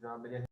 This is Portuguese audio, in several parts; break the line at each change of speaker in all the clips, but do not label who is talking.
Já abri.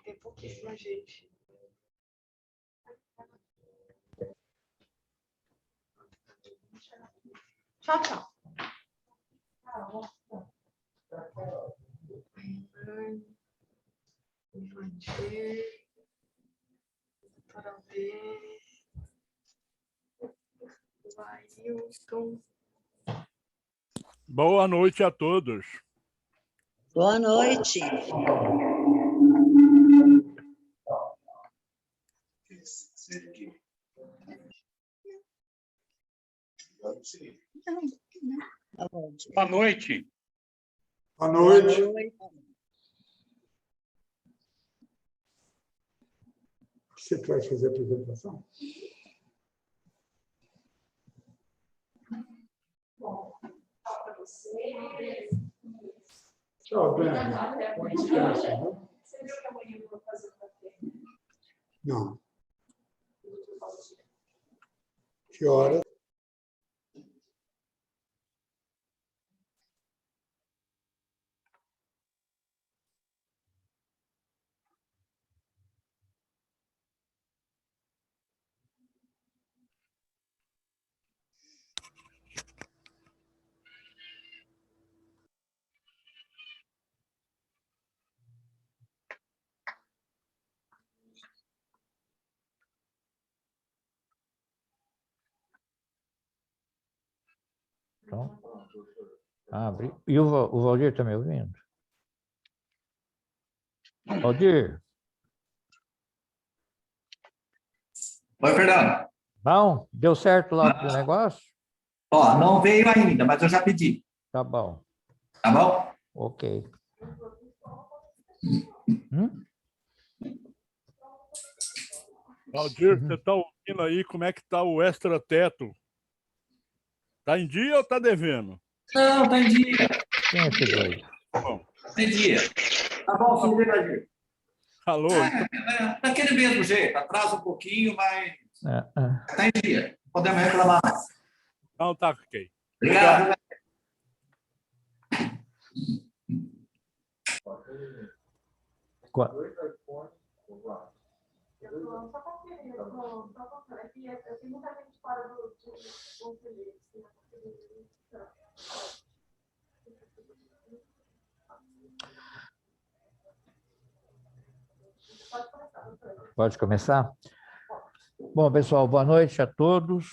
Tem pouquíssima gente. Tchau, tchau. Infantil, doutora B, Ailton.
Boa noite a todos.
Boa noite.
Boa noite.
Boa noite.
Boa noite.
Você vai fazer a apresentação? Tchau, Brenda. Bom descanso, né?
Você viu que amanhã eu vou fazer o café?
Não. Que hora?
Então, abre. E o Valdir está me ouvindo? Valdir,
Oi, Fernando.
bom? Deu certo lá o negócio?
Ó, não veio ainda, mas eu já pedi.
Tá bom.
Tá bom?
Ok.
Valdir, você está ouvindo aí como é que está o extra-teto? Está em dia ou está devendo?
Não, tá em dia.
Quem é esse doido?
Bom,
Tá em dia. Tá bom, se me Valdir.
alô?
Daquele mesmo jeito. Atrasa um pouquinho, mas tá em dia. Podemos reclamar.
Não, tá ok.
Obrigado.
Só conferindo, só conferindo. Aqui tem muita gente fora do conselheiro.
Pode começar? Bom, pessoal, boa noite a todos.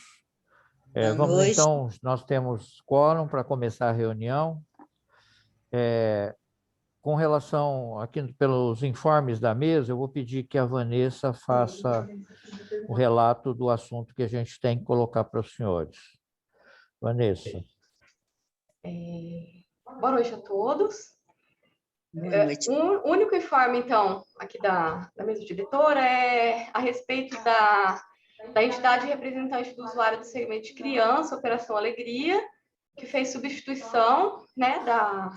Boa
Vamos
noite.
então, nós temos quórum para começar a reunião. Com relação, aqui pelos informes da mesa, eu vou pedir que a Vanessa faça o relato do assunto que a gente tem que colocar para os senhores. Vanessa.
Boa noite a todos.
Boa noite.
O único informe, então, aqui da mesa diretora é a respeito da entidade representante do usuário do segmento de criança, Operação Alegria, que fez substituição, né, da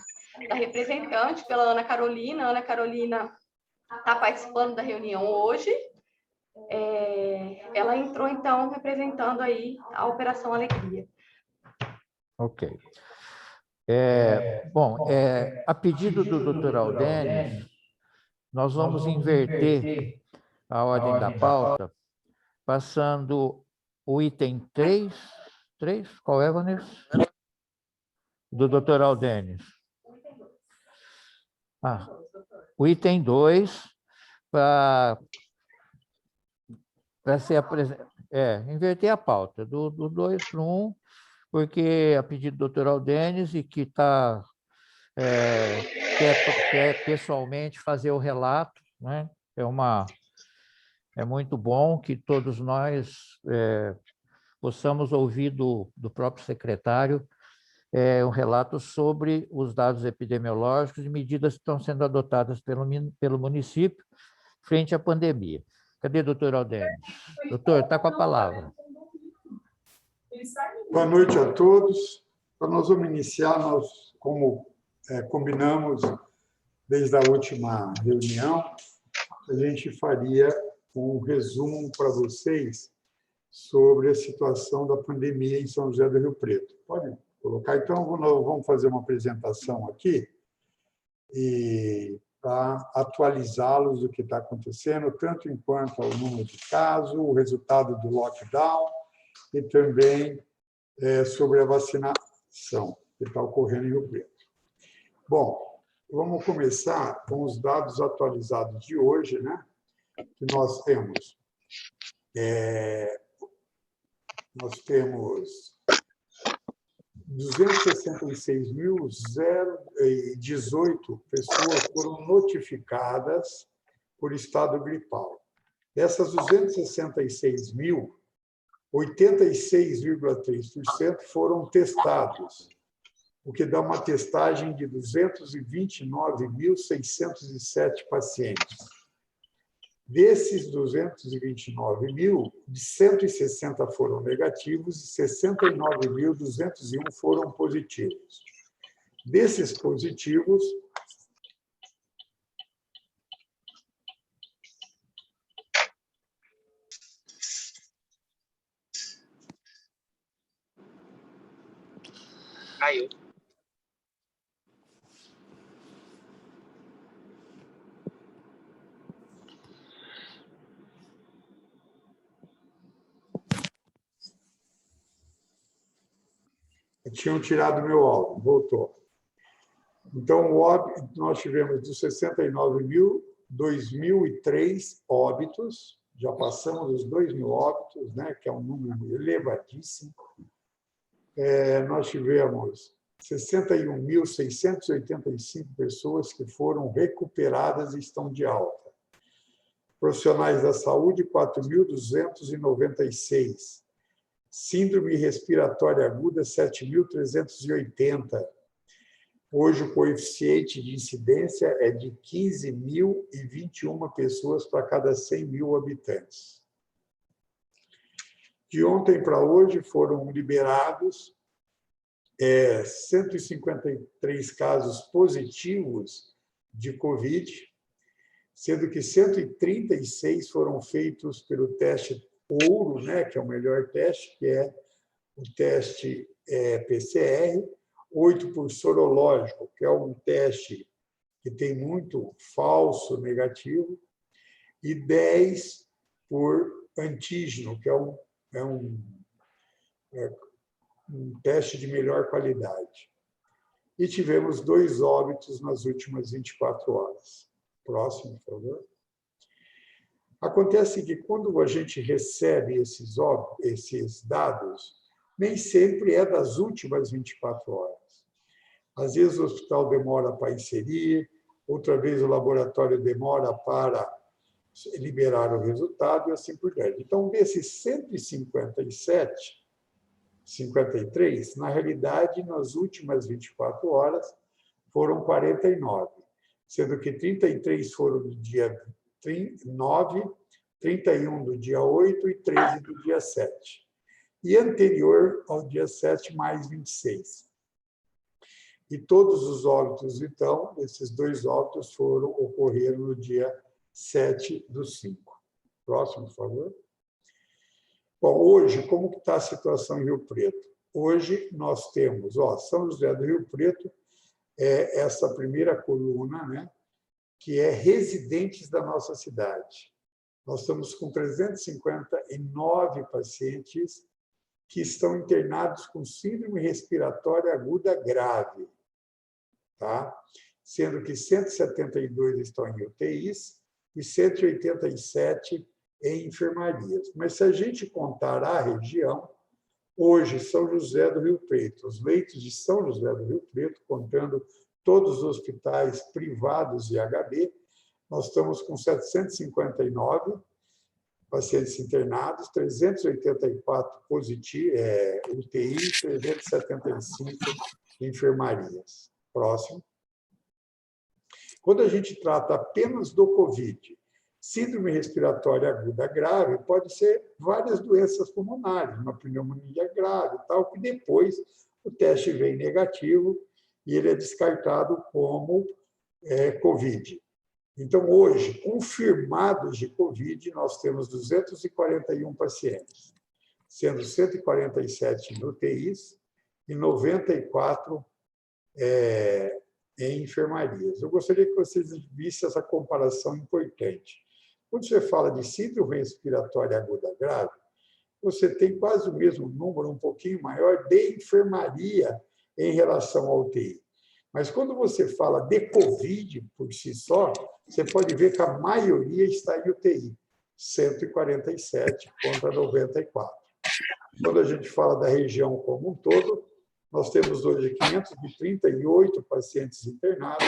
representante pela Ana Carolina. A Ana Carolina está participando da reunião hoje. Ela entrou, então, representando aí a Operação Alegria.
Ok. Bom, a pedido do Dr. Aldenes, nós vamos inverter a ordem da pauta, passando o item 3. Qual é, Vanessa? Do Dr. Aldenes. O item 2, para ser apresentado. Inverter a pauta, do 2 para o 1, porque a pedido do Dr. Aldenes e que quer pessoalmente fazer o relato, né? É muito bom que todos nós possamos ouvir do próprio secretário um relato sobre os dados epidemiológicos e medidas que estão sendo adotadas pelo município frente à pandemia. Cadê o doutor Aldenes? Doutor, está com a palavra.
Boa noite a todos. Então, nós vamos iniciar, como combinamos desde a última reunião, a gente faria um resumo para vocês sobre a situação da pandemia em São José do Rio Preto. Pode colocar? Então, vamos fazer uma apresentação aqui para atualizá-los do que está acontecendo, tanto enquanto ao número de casos, o resultado do lockdown e também sobre a vacinação que está ocorrendo em Rio Preto. Bom, vamos começar com os dados atualizados de hoje, né? Que nós temos 266.018 pessoas foram notificadas por estado gripal. Dessas 266.000, 86,3% foram testados, o que dá uma testagem de 229.607 pacientes. Desses 229.000, 160 foram negativos e 69.201 foram positivos. Desses positivos,
caiu.
tinham tirado meu áudio, voltou. Então, nós tivemos dos 69.000, 2.003 óbitos, já passamos os 2.000 óbitos, né, que é um número elevadíssimo. Nós tivemos 61.685 pessoas que foram recuperadas e estão de alta. Profissionais da saúde, 4.296. Síndrome respiratória aguda, 7.380. Hoje, o coeficiente de incidência é de 15.021 pessoas para cada 100.000 habitantes. De ontem para hoje, foram liberados 153 casos positivos de Covid, sendo que 136 foram feitos pelo teste ouro, né, que é o melhor teste, que é o teste PCR, 8 por sorológico, que é um teste que tem muito falso negativo, e 10 por antígeno, que é um teste de melhor qualidade. E tivemos 2 óbitos nas últimas 24 horas. Próximo, por favor. Acontece que, quando a gente recebe esses dados, nem sempre é das últimas 24 horas. Às vezes o hospital demora para inserir, outra vez o laboratório demora para liberar o resultado e assim por diante. Então, desses 157, 53, na realidade, nas últimas 24 horas, foram 49, sendo que 33 foram do dia 9, 31 do dia 8 e 13 do dia 7. E anterior ao dia 7, mais 26. E todos os óbitos, então, esses 2 óbitos ocorreram no dia 7/5. Próximo, por favor. Bom, hoje, como está a situação em Rio Preto? Hoje nós temos, São José do Rio Preto, é essa primeira coluna, né, que é residentes da nossa cidade. Nós estamos com 359 pacientes que estão internados com síndrome respiratória aguda grave, tá? Sendo que 172 estão em UTIs e 187 em enfermarias. Mas se a gente contar a região, hoje, São José do Rio Preto, os leitos de São José do Rio Preto, contando todos os hospitais privados e HB, nós estamos com 759 pacientes internados, 384 UTI, 375 enfermarias. Próximo. Quando a gente trata apenas do COVID, síndrome respiratória aguda grave, pode ser várias doenças pulmonares, uma pneumonia grave, tal, que depois o teste vem negativo e ele é descartado como COVID. Então, hoje, confirmados de COVID, nós temos 241 pacientes, sendo 147 em UTIs e 94 em enfermarias. Eu gostaria que vocês vissem essa comparação importante. Quando você fala de síndrome respiratória aguda grave, você tem quase o mesmo número, um pouquinho maior, de enfermaria em relação ao UTI. Mas quando você fala de COVID por si só, você pode ver que a maioria está em UTI, 147 contra 94. Quando a gente fala da região como um todo, nós temos hoje 538 pacientes internados,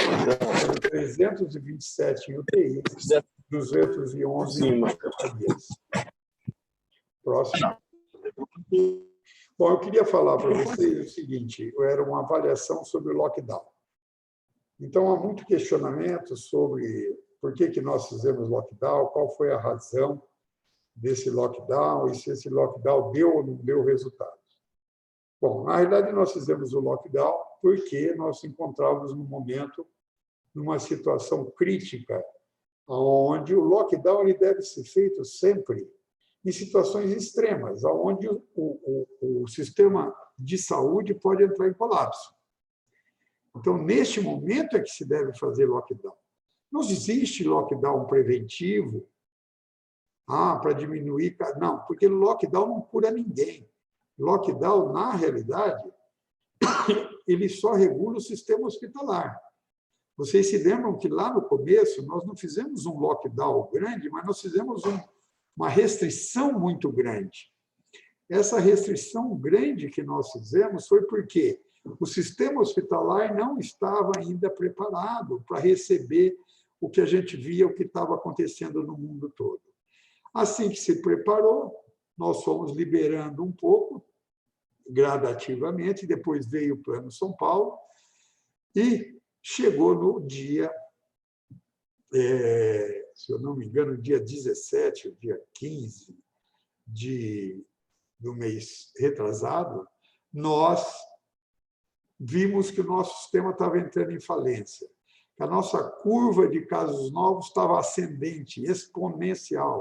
327 em UTI, 211 em enfermarias. Próximo. Bom, eu queria falar para vocês o seguinte, era uma avaliação sobre o lockdown. Então, há muito questionamento sobre por que nós fizemos lockdown, qual foi a razão desse lockdown e se esse lockdown deu ou não deu resultados. Bom, na realidade, nós fizemos o lockdown porque nós nos encontrávamos no momento, numa situação crítica, onde o lockdown ele deve ser feito sempre em situações extremas, onde o sistema de saúde pode entrar em colapso. Então, neste momento é que se deve fazer lockdown. Não existe lockdown preventivo para diminuir... Não, porque lockdown não cura ninguém. Lockdown, na realidade, ele só regula o sistema hospitalar. Vocês se lembram que lá no começo nós não fizemos um lockdown grande, mas nós fizemos uma restrição muito grande. Essa restrição grande que nós fizemos foi porque o sistema hospitalar não estava ainda preparado para receber o que a gente via, o que estava acontecendo no mundo todo. Assim que se preparou, nós fomos liberando um pouco, gradativamente, depois veio o Plano São Paulo, e chegou no dia, se eu não me engano, dia 17, dia 15 do mês retrasado, nós vimos que o nosso sistema estava entrando em falência, que a nossa curva de casos novos estava ascendente, exponencial,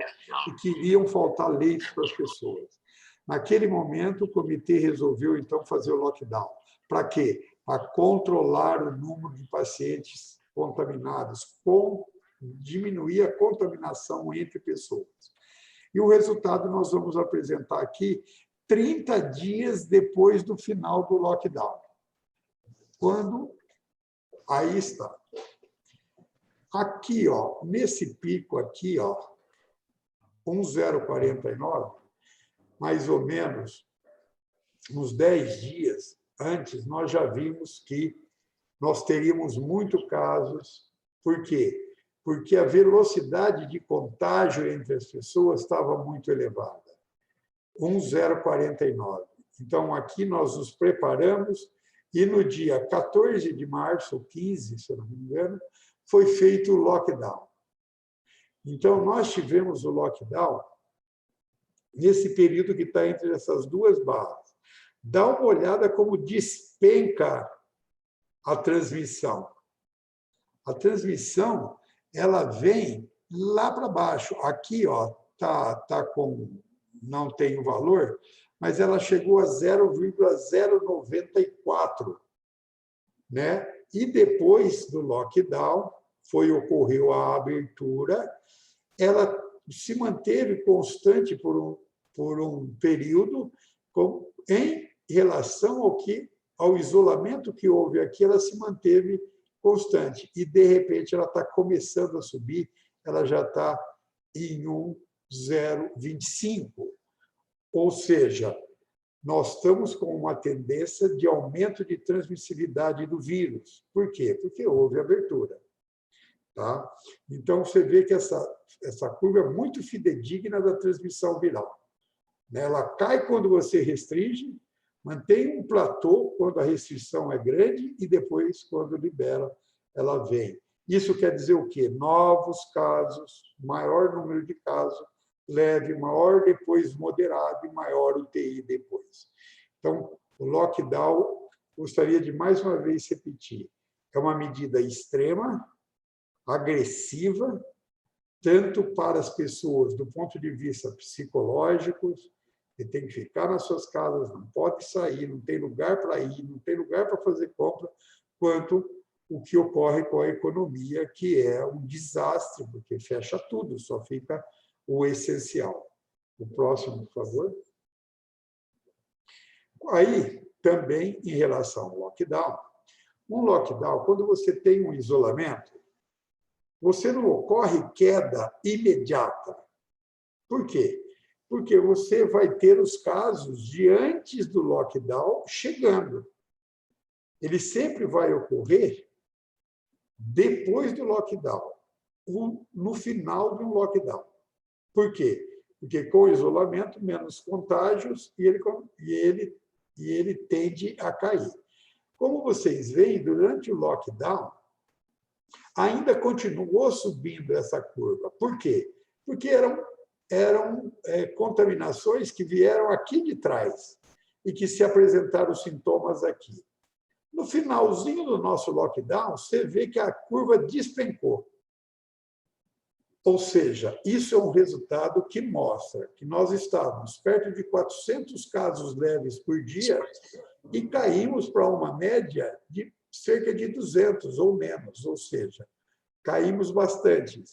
e que iriam faltar leitos para as pessoas. Naquele momento, o comitê resolveu, então, fazer o lockdown. Para quê? Para controlar o número de pacientes contaminados, diminuir a contaminação entre pessoas. E o resultado nós vamos apresentar aqui 30 dias depois do final do lockdown. Aí está. Aqui, nesse pico aqui, 1049, mais ou menos, uns 10 dias antes, nós já vimos que nós teríamos muitos casos. Por quê? Porque a velocidade de contágio entre as pessoas estava muito elevada, 1,049. Então, aqui nós nos preparamos e no dia 14 de março, ou 15, se eu não me engano, foi feito o lockdown. Então, nós tivemos o lockdown nesse período que está entre essas duas barras. Dá uma olhada como despenca a transmissão. A transmissão, ela vem lá para baixo. Aqui, ó, tá com, não tem o valor, mas ela chegou a 0,094, né? E depois do lockdown, ocorreu a abertura, ela se manteve constante por um período em relação ao isolamento que houve aqui, ela se manteve constante. E, de repente, ela está começando a subir, ela já está em 1,025. Ou seja, nós estamos com uma tendência de aumento de transmissibilidade do vírus. Por quê? Porque houve abertura. Tá? Então, você vê que essa curva é muito fidedigna da transmissão viral. Ela cai quando você restringe, mantém um platô quando a restrição é grande e depois, quando libera, ela vem. Isso quer dizer o quê? Novos casos, maior número de casos, leve, maior, depois moderado e maior UTI depois. Então, o lockdown, gostaria de mais uma vez repetir, é uma medida extrema, agressiva, tanto para as pessoas do ponto de vista psicológico, que tem que ficar nas suas casas, não pode sair, não tem lugar para ir, não tem lugar para fazer compra, quanto o que ocorre com a economia, que é um desastre, porque fecha tudo, só fica o essencial. O próximo, por favor. Aí, também, em relação ao lockdown, um lockdown, quando você tem um isolamento, você não ocorre queda imediata. Por quê? Porque você vai ter os casos de antes do lockdown chegando. Ele sempre vai ocorrer depois do lockdown, no final de um lockdown. Por quê? Porque com o isolamento, menos contágios e ele tende a cair. Como vocês veem, durante o lockdown, ainda continuou subindo essa curva. Por quê? Porque eram contaminações que vieram aqui de trás e que se apresentaram sintomas aqui. No finalzinho do nosso lockdown, você vê que a curva despencou. Ou seja, isso é um resultado que mostra que nós estávamos perto de 400 casos leves por dia e caímos para uma média de cerca de 200 ou menos, ou seja, caímos bastante.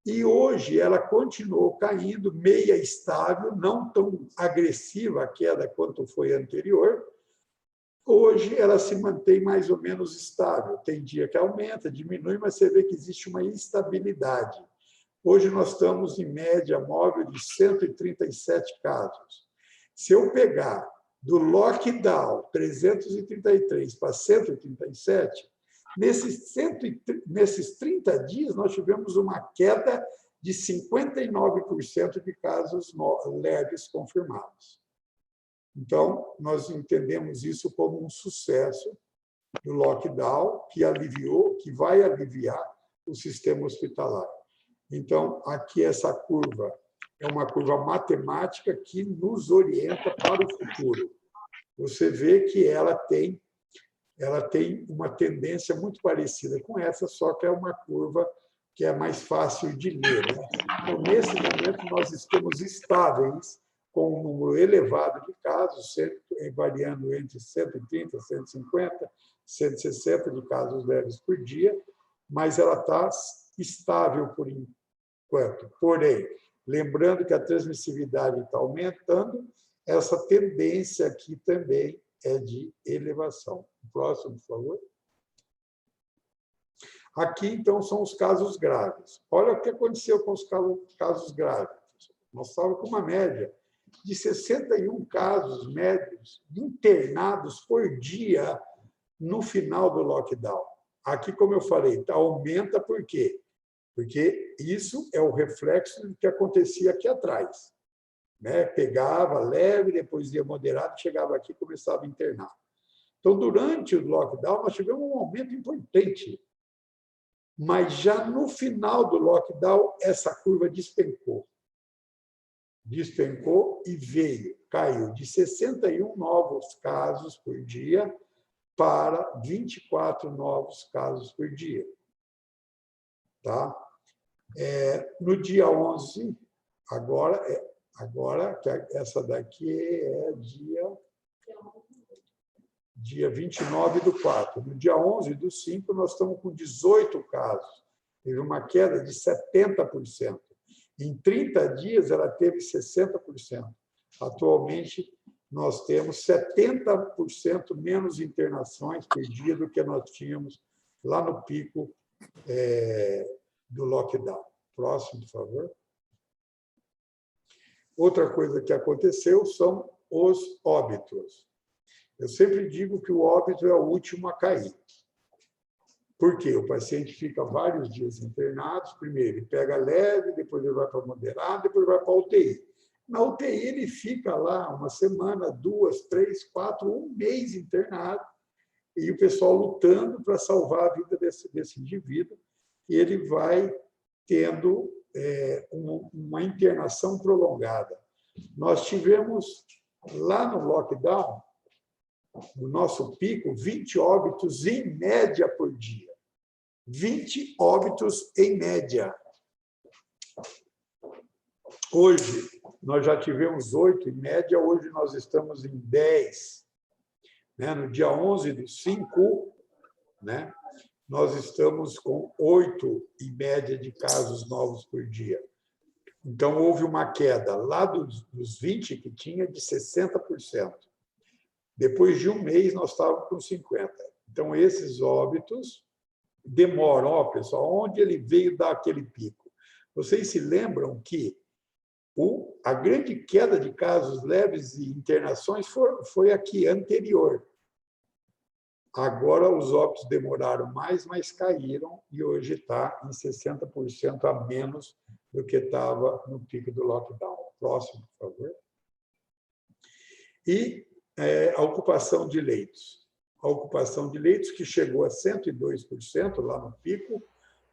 E hoje ela continuou caindo, meia estável, não tão agressiva a queda quanto foi anterior. Hoje ela se mantém mais ou menos estável. Tem dia que aumenta, diminui, mas você vê que existe uma instabilidade. Hoje nós estamos em média móvel de 137 casos. Se eu pegar do lockdown 333 para 137, nesses 30 dias nós tivemos uma queda de 59% de casos leves confirmados. Então, nós entendemos isso como um sucesso do lockdown que aliviou, que vai aliviar o sistema hospitalar. Então, aqui essa curva é uma curva matemática que nos orienta para o futuro. Você vê que ela tem uma tendência muito parecida com essa, só que é uma curva que é mais fácil de ler, né? Então, nesse momento, nós estamos estáveis, com um número elevado de casos, variando entre 130, 150, 160 de casos leves por dia, mas ela está estável por enquanto. Porém, lembrando que a transmissibilidade está aumentando, essa tendência aqui também é de elevação. Próximo, por favor. Aqui, então, são os casos graves. Olha o que aconteceu com os casos graves. Nós estávamos com uma média de 61 casos médios internados por dia no final do lockdown. Aqui, como eu falei, aumenta por quê? Porque isso é o reflexo do que acontecia aqui atrás. Né? Pegava leve, depois ia moderado, chegava aqui e começava a internar. Então, durante o lockdown, nós tivemos um aumento importante. Mas já no final do lockdown, essa curva despencou. Despencou e caiu de 61 novos casos por dia para 24 novos casos por dia. Tá? No dia 11, agora que essa daqui é dia 29/4. No dia 11/5, nós estamos com 18 casos. Teve uma queda de 70%. Em 30 dias, ela teve 60%. Atualmente, nós temos 70% menos internações por dia do que nós tínhamos lá no pico do lockdown. Próximo, por favor. Outra coisa que aconteceu são os óbitos. Eu sempre digo que o óbito é o último a cair. Por quê? O paciente fica vários dias internado, primeiro ele pega leve, depois ele vai para moderado, depois vai para a UTI. Na UTI ele fica lá uma semana, 2, 3, 4, um mês internado, e o pessoal lutando para salvar a vida desse indivíduo, e ele vai tendo uma internação prolongada. Nós tivemos lá no lockdown, no nosso pico, 20 óbitos em média por dia. 20 óbitos em média. Hoje, nós já tivemos 8 em média, hoje nós estamos em 10. Né? No dia 11/5, né? Nós estamos com 8 em média de casos novos por dia. Então, houve uma queda lá dos 20 que tinha de 60%. Depois de um mês, nós estávamos com 50%. Então, esses óbitos demoram. Ó, pessoal, onde ele veio dar aquele pico? Vocês se lembram que a grande queda de casos leves e internações foi aqui, anterior. Agora, os óbitos demoraram mais, mas caíram, e hoje está em 60% a menos do que estava no pico do lockdown. Próximo, por favor. E a ocupação de leitos. A ocupação de leitos, que chegou a 102% lá no pico,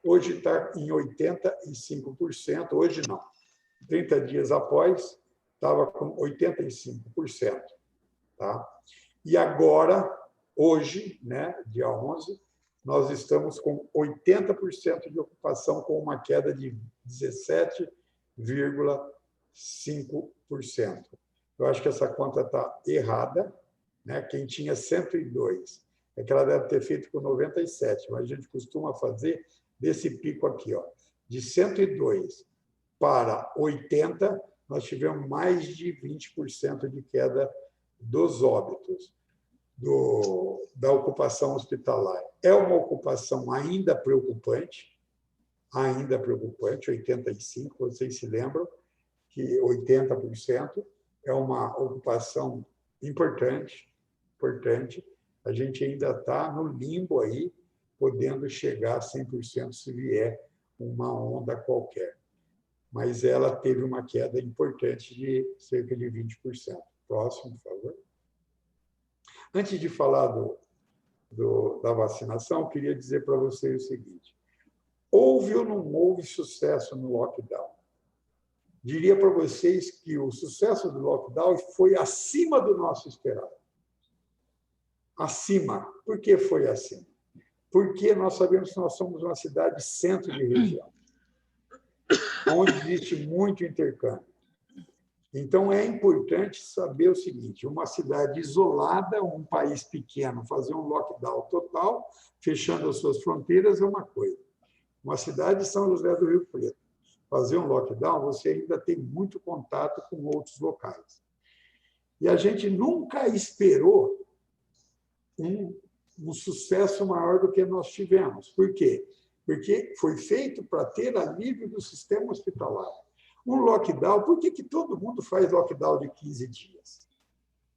hoje está em 85%. Hoje não. 30 dias após, estava com 85%. Tá? E agora, hoje, né, dia 11, nós estamos com 80% de ocupação, com uma queda de 17,5%. Eu acho que essa conta está errada, né? Quem tinha 102, é que ela deve ter feito com 97, mas a gente costuma fazer desse pico aqui, ó, de 102 para 80, nós tivemos mais de 20% de queda dos óbitos, da ocupação hospitalar. É uma ocupação ainda preocupante, 85%, vocês se lembram que 80%, é uma ocupação importante. A gente ainda está no limbo aí, podendo chegar a 100% se vier uma onda qualquer. Mas ela teve uma queda importante de cerca de 20%. Próximo, por favor. Antes de falar da vacinação, eu queria dizer para vocês o seguinte: houve ou não houve sucesso no lockdown? Diria para vocês que o sucesso do lockdown foi acima do nosso esperado. Acima. Por que foi acima? Porque nós sabemos que nós somos uma cidade centro de região, onde existe muito intercâmbio. Então, é importante saber o seguinte: uma cidade isolada, um país pequeno, fazer um lockdown total, fechando as suas fronteiras, é uma coisa. Uma cidade de São José do Rio Preto, fazer um lockdown, você ainda tem muito contato com outros locais. E a gente nunca esperou um sucesso maior do que nós tivemos. Por quê? Porque foi feito para ter alívio do sistema hospitalar. Um lockdown, por que todo mundo faz lockdown de 15 dias?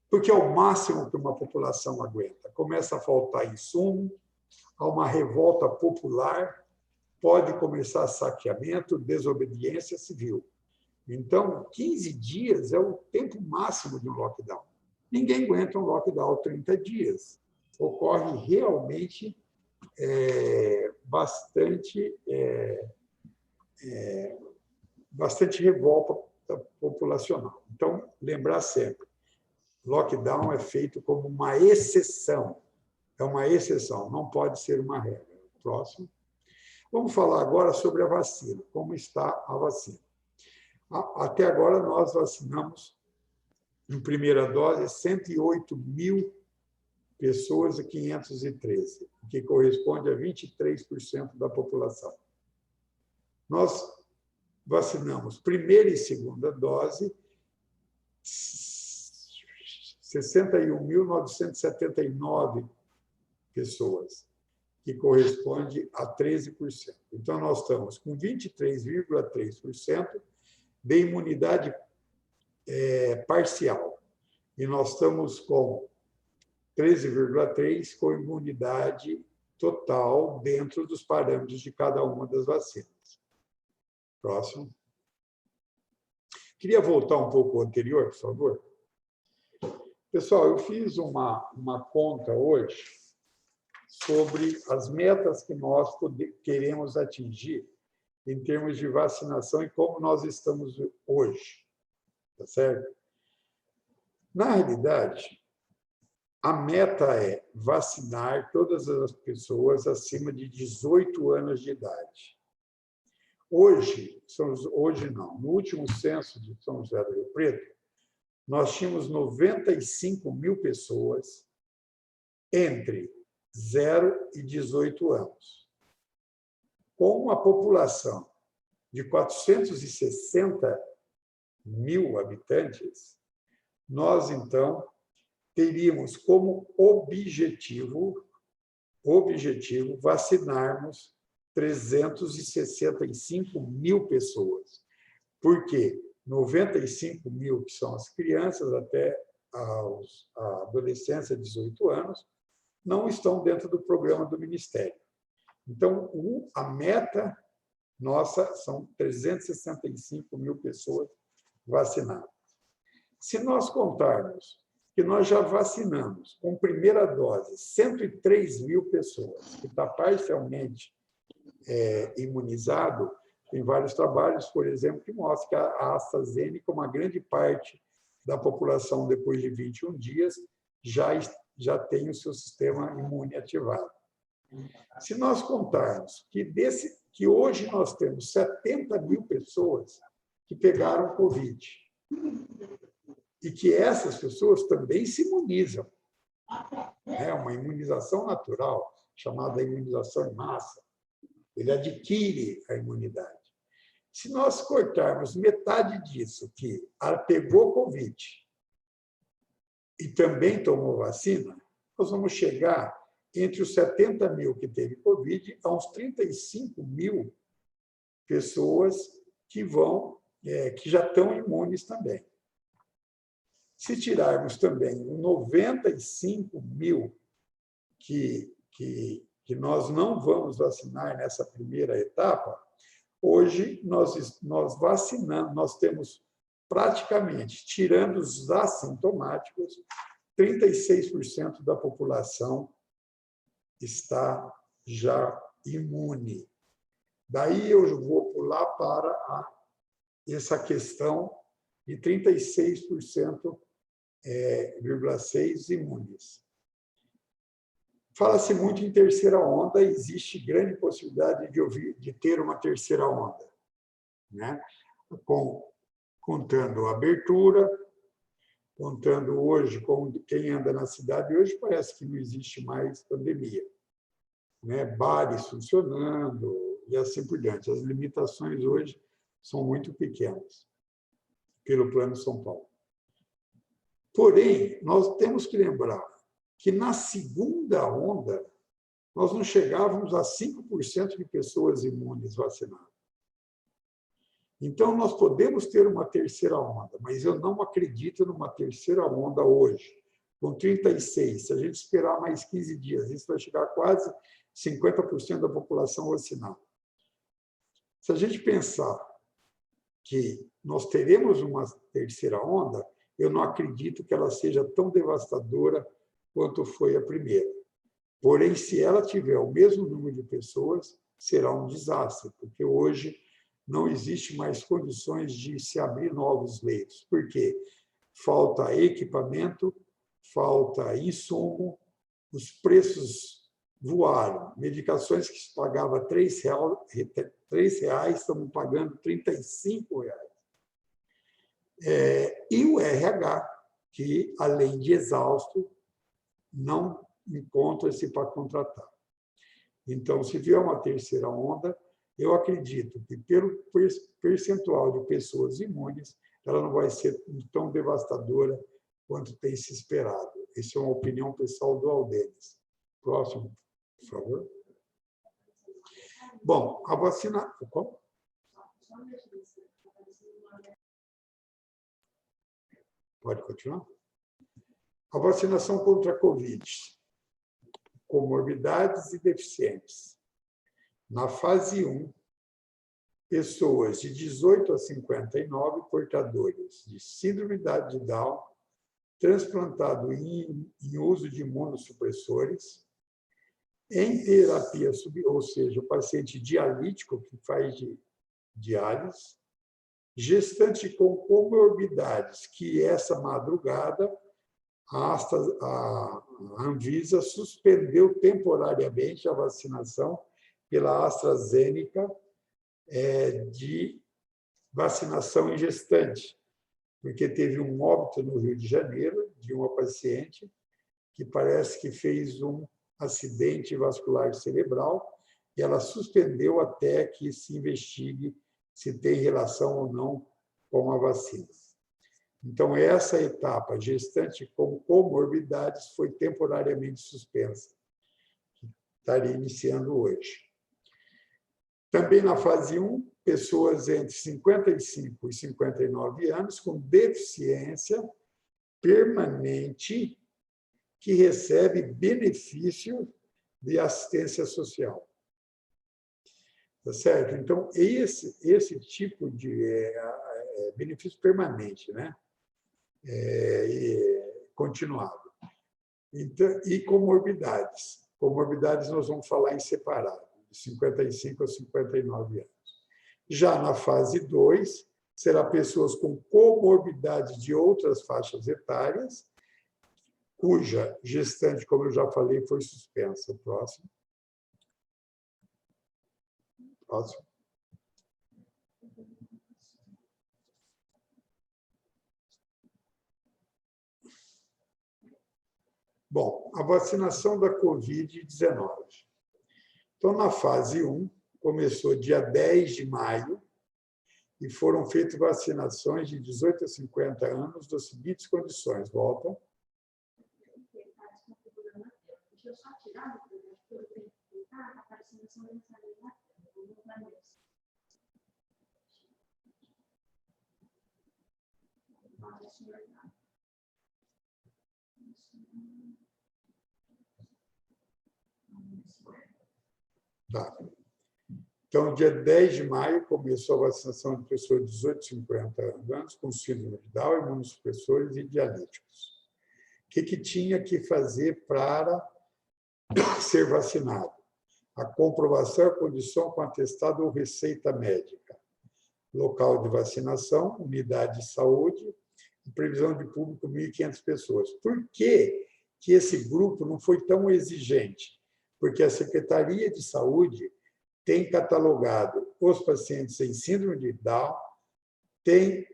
Porque é o máximo que uma população aguenta. Começa a faltar insumo, há uma revolta popular, pode começar saqueamento, desobediência civil. Então, 15 dias é o tempo máximo de um lockdown. Ninguém aguenta um lockdown 30 dias. Ocorre realmente bastante revolta populacional. Então, lembrar sempre, lockdown é feito como uma exceção. É uma exceção, não pode ser uma regra. Próximo. Vamos falar agora sobre a vacina. Como está a vacina? Até agora, nós vacinamos, em primeira dose, 108 mil pessoas e 513, o que corresponde a 23% da população. Nós vacinamos primeira e segunda dose 61.979 pessoas, que corresponde a 13%. Então, nós estamos com 23,3% de imunidade parcial. E nós estamos com 13,3% com imunidade total dentro dos parâmetros de cada uma das vacinas. Próximo. Queria voltar um pouco ao anterior, por favor. Pessoal, eu fiz uma conta hoje sobre as metas que nós queremos atingir em termos de vacinação e como nós estamos hoje. Tá certo? Na realidade, a meta é vacinar todas as pessoas acima de 18 anos de idade. Hoje não, no último censo de São José do Rio Preto, nós tínhamos 95 mil pessoas entre 0 e 18 anos. Com uma população de 460 mil habitantes, nós, então, teríamos como objetivo vacinarmos 365 mil pessoas. Por quê? 95 mil, que são as crianças até a adolescência, 18 anos, não estão dentro do programa do Ministério. Então, a meta nossa são 365 mil pessoas vacinadas. Se nós contarmos que nós já vacinamos com primeira dose 103 mil pessoas, que está parcialmente imunizado, tem vários trabalhos, por exemplo, que mostram que a AstraZeneca, uma grande parte da população, depois de 21 dias, já tem o seu sistema imune ativado. Se nós contarmos que hoje nós temos 70 mil pessoas que pegaram Covid e que essas pessoas também se imunizam, é uma imunização natural, chamada imunização em massa, ele adquire a imunidade. Se nós cortarmos metade disso, que pegou Covid e também tomou vacina, nós vamos chegar entre os 70 mil que teve Covid a uns 35 mil pessoas que já estão imunes também. Se tirarmos também 95 mil que nós não vamos vacinar nessa primeira etapa, hoje nós vacinamos, nós temos praticamente, tirando os assintomáticos, 36% da população está já imune. Daí eu vou pular para essa questão de 36,6% imunes. Fala-se muito em terceira onda, existe grande possibilidade de ter uma terceira onda, né? Contando a abertura, contando hoje com quem anda na cidade, hoje parece que não existe mais pandemia, né? Bares funcionando e assim por diante. As limitações hoje são muito pequenas pelo Plano São Paulo. Porém, nós temos que lembrar que na segunda onda nós não chegávamos a 5% de pessoas imunes vacinadas. Então, nós podemos ter uma terceira onda, mas eu não acredito numa terceira onda hoje. Com 36, se a gente esperar mais 15 dias, isso vai chegar a quase 50% da população vacinada. Se a gente pensar que nós teremos uma terceira onda, eu não acredito que ela seja tão devastadora quanto foi a primeira. Porém, se ela tiver o mesmo número de pessoas, será um desastre, porque hoje não existe mais condições de se abrir novos leitos. Por quê? Falta equipamento, falta insumo, os preços voaram. Medicações que se pagava R$3, estamos pagando R$35. E o RH, que, além de exausto, não encontra-se para contratar. Então, se vier uma terceira onda, eu acredito que, pelo percentual de pessoas imunes, ela não vai ser tão devastadora quanto tem se esperado. Essa é uma opinião pessoal do Aldenes. Próximo, por favor. Bom, a vacina... Como? Pode continuar? A vacinação contra a Covid, comorbidades e deficientes. Na fase 1, pessoas de 18 a 59 portadores de síndrome de Down, transplantado em uso de imunossupressores, em terapia, ou seja, o paciente dialítico que faz diálise, gestante com comorbidades, que essa madrugada a Anvisa suspendeu temporariamente a vacinação pela AstraZeneca de vacinação em gestante, porque teve um óbito no Rio de Janeiro de uma paciente que parece que fez um acidente vascular cerebral e ela suspendeu até que se investigue se tem relação ou não com a vacina. Então, essa etapa, gestante com comorbidades, foi temporariamente suspensa. Estaria iniciando hoje. Também na fase 1, pessoas entre 55 e 59 anos com deficiência permanente que recebe benefício de assistência social. Tá certo? Então, esse tipo de benefício permanente, né? Continuado. Então, e comorbidades. Comorbidades nós vamos falar em separado, de 55 a 59 anos. Já na fase 2, será pessoas com comorbidades de outras faixas etárias, cuja gestante, como eu já falei, foi suspensa. Próximo. Próximo. Bom, a vacinação da Covid-19. Então, na fase 1, começou dia 10 de maio e foram feitas vacinações de 18 a 50 anos das seguintes condições. Volta. Deixa eu só tirar, porque eu tenho que clicar, está aparecendo essa mensagem na tela. Tá. Então, dia 10 de maio, começou a vacinação de pessoas de 18 a 50 anos com síndrome de Down, imunossupressores e dialíticos. O que tinha que fazer para ser vacinado? A comprovação e condição com atestado ou receita médica. Local de vacinação, unidade de saúde, e previsão de público 1.500 pessoas. Por que esse grupo não foi tão exigente? Porque a Secretaria de Saúde tem catalogado os pacientes em síndrome de Down, tem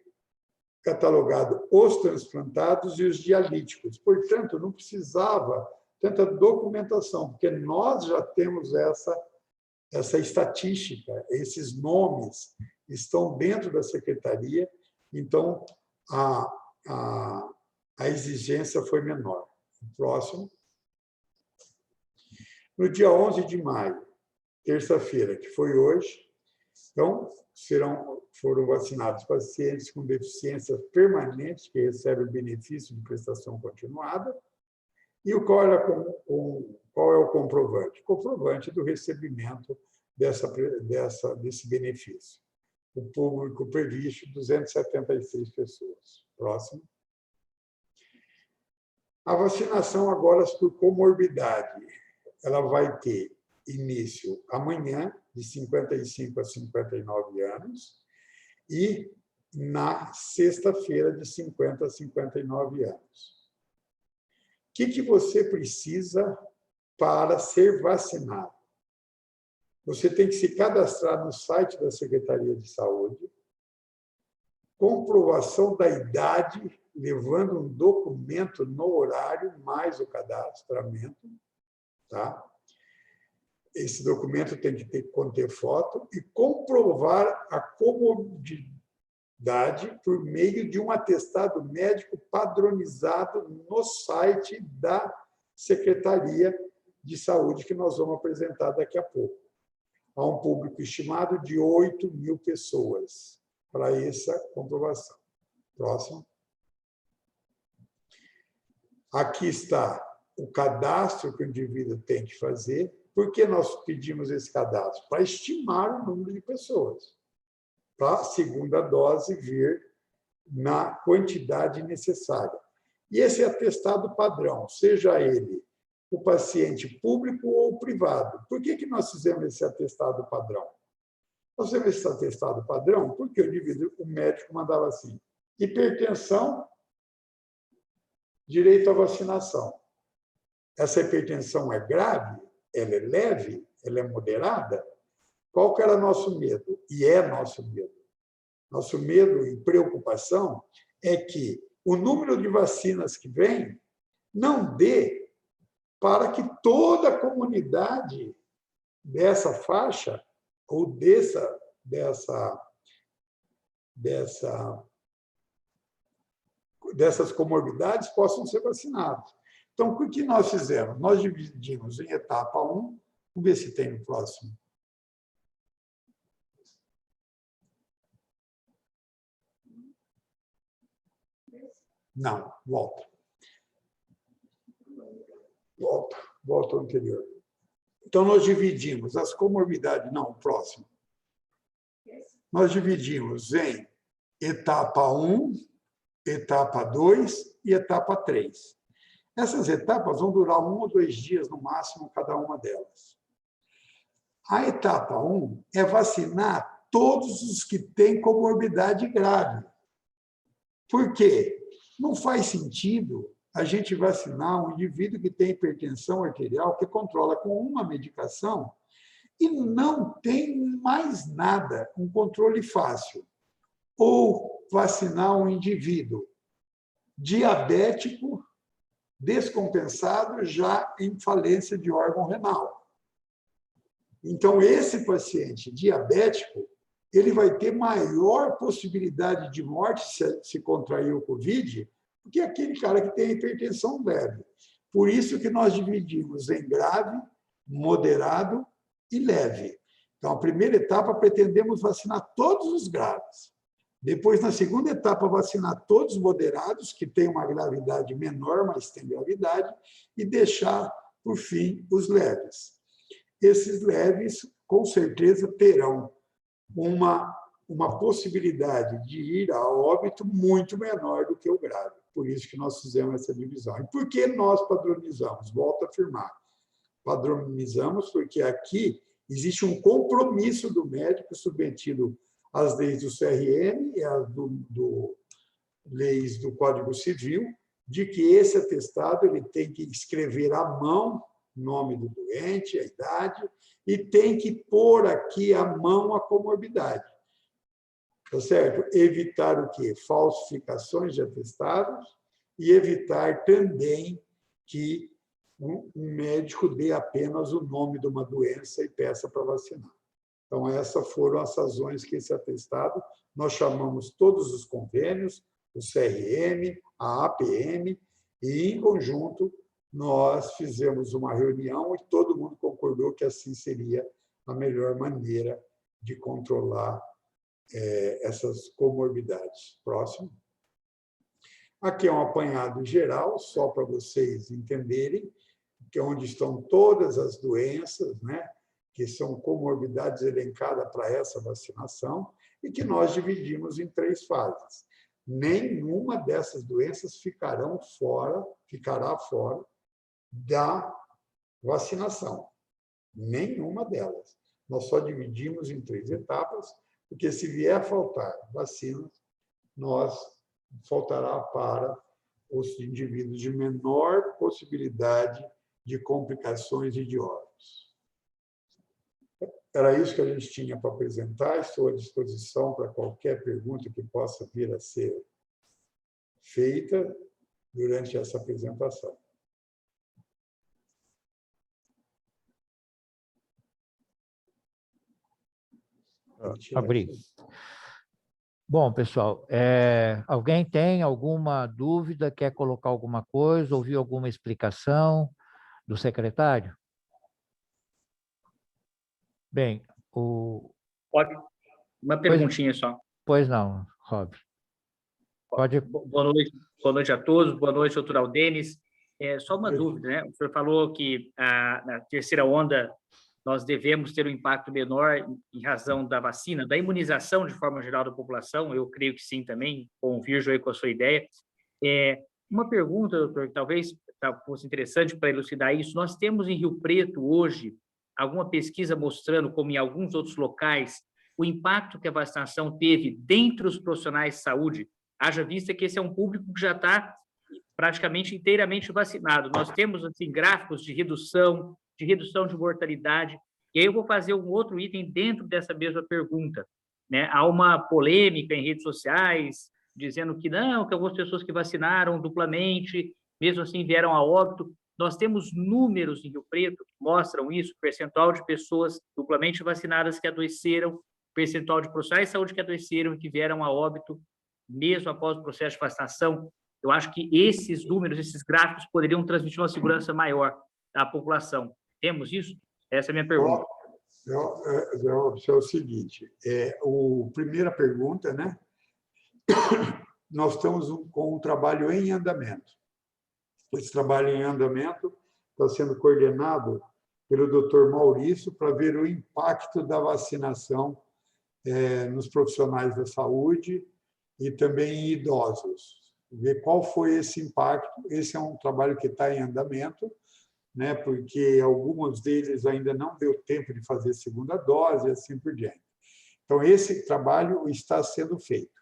catalogado os transplantados e os dialíticos. Portanto, não precisava tanta documentação, porque nós já temos essa estatística, esses nomes estão dentro da Secretaria, então a exigência foi menor. Próximo. No dia 11 de maio, terça-feira, que foi hoje, Então, foram vacinados pacientes com deficiência permanente que recebem o benefício de prestação continuada. E qual é o comprovante? O comprovante do recebimento desse benefício. O público previsto, 276 pessoas. Próximo. A vacinação agora por comorbidade. Ela vai ter início amanhã, de 55 a 59 anos, e na sexta-feira, de 50 a 59 anos. O que você precisa para ser vacinado? Você tem que se cadastrar no site da Secretaria de Saúde, comprovação da idade, levando um documento no horário, mais o cadastramento, tá? Esse documento tem que conter foto e comprovar a comorbidade por meio de um atestado médico padronizado no site da Secretaria de Saúde, que nós vamos apresentar daqui a pouco. Há um público estimado de 8.000 pessoas para essa comprovação. Próximo. Aqui está o cadastro que o indivíduo tem que fazer. Por que nós pedimos esse cadastro? Para estimar o número de pessoas, para a segunda dose vir na quantidade necessária. E esse atestado padrão, seja ele o paciente público ou privado. Por que nós fizemos esse atestado padrão? Nós fizemos esse atestado padrão porque o médico mandava assim: hipertensão, direito à vacinação. Essa hipertensão é grave? Ela é leve? Ela é moderada? Qual que era nosso medo? E é nosso medo. Nosso medo e preocupação é que o número de vacinas que vem não dê para que toda a comunidade dessa faixa ou dessas comorbidades possam ser vacinados. Então, o que nós fizemos? Nós dividimos em etapa 1, vamos ver se tem no próximo. Não, volta. Volta ao anterior. Então, nós dividimos as comorbidades, não, o próximo. Nós dividimos em etapa 1, etapa 2 e etapa 3. Essas etapas vão durar 1 ou 2 dias, no máximo, cada uma delas. A etapa 1 é vacinar todos os que têm comorbidade grave. Por quê? Não faz sentido a gente vacinar um indivíduo que tem hipertensão arterial, que controla com uma medicação, e não tem mais nada, um controle fácil. Ou vacinar um indivíduo diabético, descompensado, já em falência de órgão renal. Então, esse paciente diabético, ele vai ter maior possibilidade de morte se contrair o COVID, do que aquele cara que tem hipertensão leve. Por isso que nós dividimos em grave, moderado e leve. Então, a primeira etapa, pretendemos vacinar todos os graves. Depois, na segunda etapa, vacinar todos os moderados, que têm uma gravidade menor, mas têm gravidade, e deixar, por fim, os leves. Esses leves, com certeza, terão uma possibilidade de ir a óbito muito menor do que o grave. Por isso que nós fizemos essa divisão. E por que nós padronizamos? Volto a afirmar. Padronizamos porque aqui existe um compromisso do médico submetido às leis do CRM e às leis do Código Civil, de que esse atestado ele tem que escrever à mão o nome do doente, a idade, e tem que pôr aqui à mão a comorbidade. Tá certo? Evitar o quê? Falsificações de atestados e evitar também que um médico dê apenas o nome de uma doença e peça para vacinar. Então, essas foram as razões que esse atestado, nós chamamos todos os convênios, o CRM, a APM, e, em conjunto, nós fizemos uma reunião e todo mundo concordou que assim seria a melhor maneira de controlar essas comorbidades. Próximo. Aqui é um apanhado geral, só para vocês entenderem, que é onde estão todas as doenças, né, que são comorbidades elencadas para essa vacinação, e que nós dividimos em 3 fases. Nenhuma dessas doenças ficará fora da vacinação. Nenhuma delas. Nós só dividimos em 3 etapas, porque se vier a faltar vacinas, faltará para os indivíduos de menor possibilidade de complicações e de óbitos. Era isso que a gente tinha para apresentar. Estou à disposição para qualquer pergunta que possa vir a ser feita durante essa apresentação.
Abrir. Bom, pessoal, alguém tem alguma dúvida, quer colocar alguma coisa, ouviu alguma explicação do secretário? Bem,
Pode. Uma perguntinha só.
Pois não, Rob. Pode.
Boa noite a todos. Boa noite, doutor Aldenis. Só uma dúvida, né? O senhor falou que na terceira onda nós devemos ter um impacto menor em razão da vacina, da imunização de forma geral da população. Eu creio que sim também, convirjo aí com a sua ideia. Uma pergunta, doutor, que talvez fosse interessante para elucidar isso. Nós temos em Rio Preto hoje alguma pesquisa mostrando, como em alguns outros locais, o impacto que a vacinação teve dentre os profissionais de saúde, haja vista que esse é um público que já está praticamente inteiramente vacinado. Nós temos assim, gráficos de redução de mortalidade. E aí eu vou fazer um outro item dentro dessa mesma pergunta, né? Há uma polêmica em redes sociais dizendo que não, que algumas pessoas que vacinaram duplamente, mesmo assim vieram a óbito. Nós temos números em Rio Preto que mostram isso, percentual de pessoas duplamente vacinadas que adoeceram, percentual de profissionais de saúde que adoeceram e que vieram a óbito, mesmo após o processo de vacinação. Eu acho que esses números, esses gráficos, poderiam transmitir uma segurança maior à população. Temos isso? Essa é a minha pergunta.
É o seguinte, a primeira pergunta, né? Nós estamos com um trabalho em andamento. Esse trabalho em andamento está sendo coordenado pelo Dr. Maurício para ver o impacto da vacinação nos profissionais da saúde e também em idosos. Ver qual foi esse impacto. Esse é um trabalho que está em andamento, né, porque alguns deles ainda não deu tempo de fazer segunda dose e assim por diante. Então, esse trabalho está sendo feito.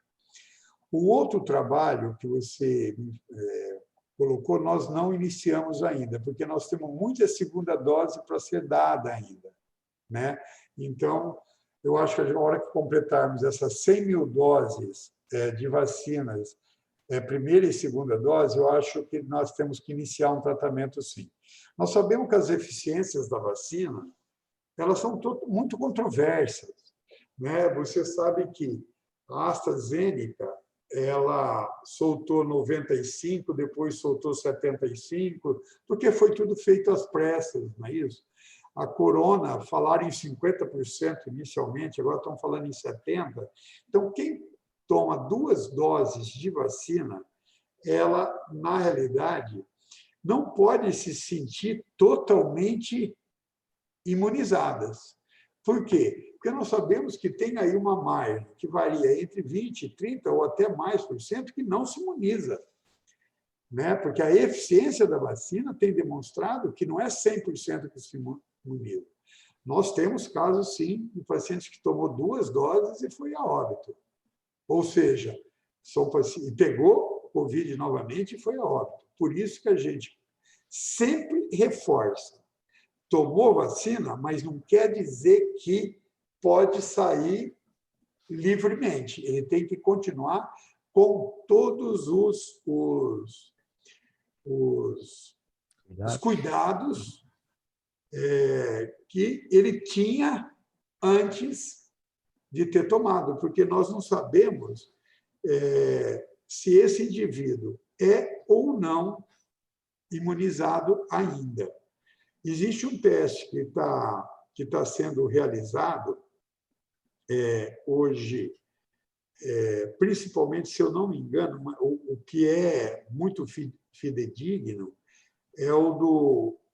O outro trabalho que você colocou, nós não iniciamos ainda, porque nós temos muita segunda dose para ser dada ainda, né? Então, eu acho que a hora que completarmos essas 100 mil doses de vacinas, primeira e segunda dose, eu acho que nós temos que iniciar um tratamento, sim. Nós sabemos que as eficiências da vacina, elas são muito controversas, né? Você sabe que a AstraZeneca, ela soltou 95, depois soltou 75, porque foi tudo feito às pressas, não é isso? A Corona, falaram em 50% inicialmente, agora estão falando em 70%. Então, quem toma 2 doses de vacina, ela, na realidade, não pode se sentir totalmente imunizadas. Por quê? Porque nós sabemos que tem aí uma margem que varia entre 20%, 30% ou até mais por cento que não se imuniza, né? Porque a eficiência da vacina tem demonstrado que não é 100% que se imuniza. Nós temos casos, sim, de pacientes que tomou 2 doses e foi a óbito. Ou seja, pegou Covid novamente e foi a óbito. Por isso que a gente sempre reforça. Tomou vacina, mas não quer dizer que pode sair livremente. Ele tem que continuar com todos os cuidados que ele tinha antes de ter tomado, porque nós não sabemos se esse indivíduo é ou não imunizado ainda. Existe um teste que está sendo realizado hoje, principalmente, se eu não me engano, o que é muito fidedigno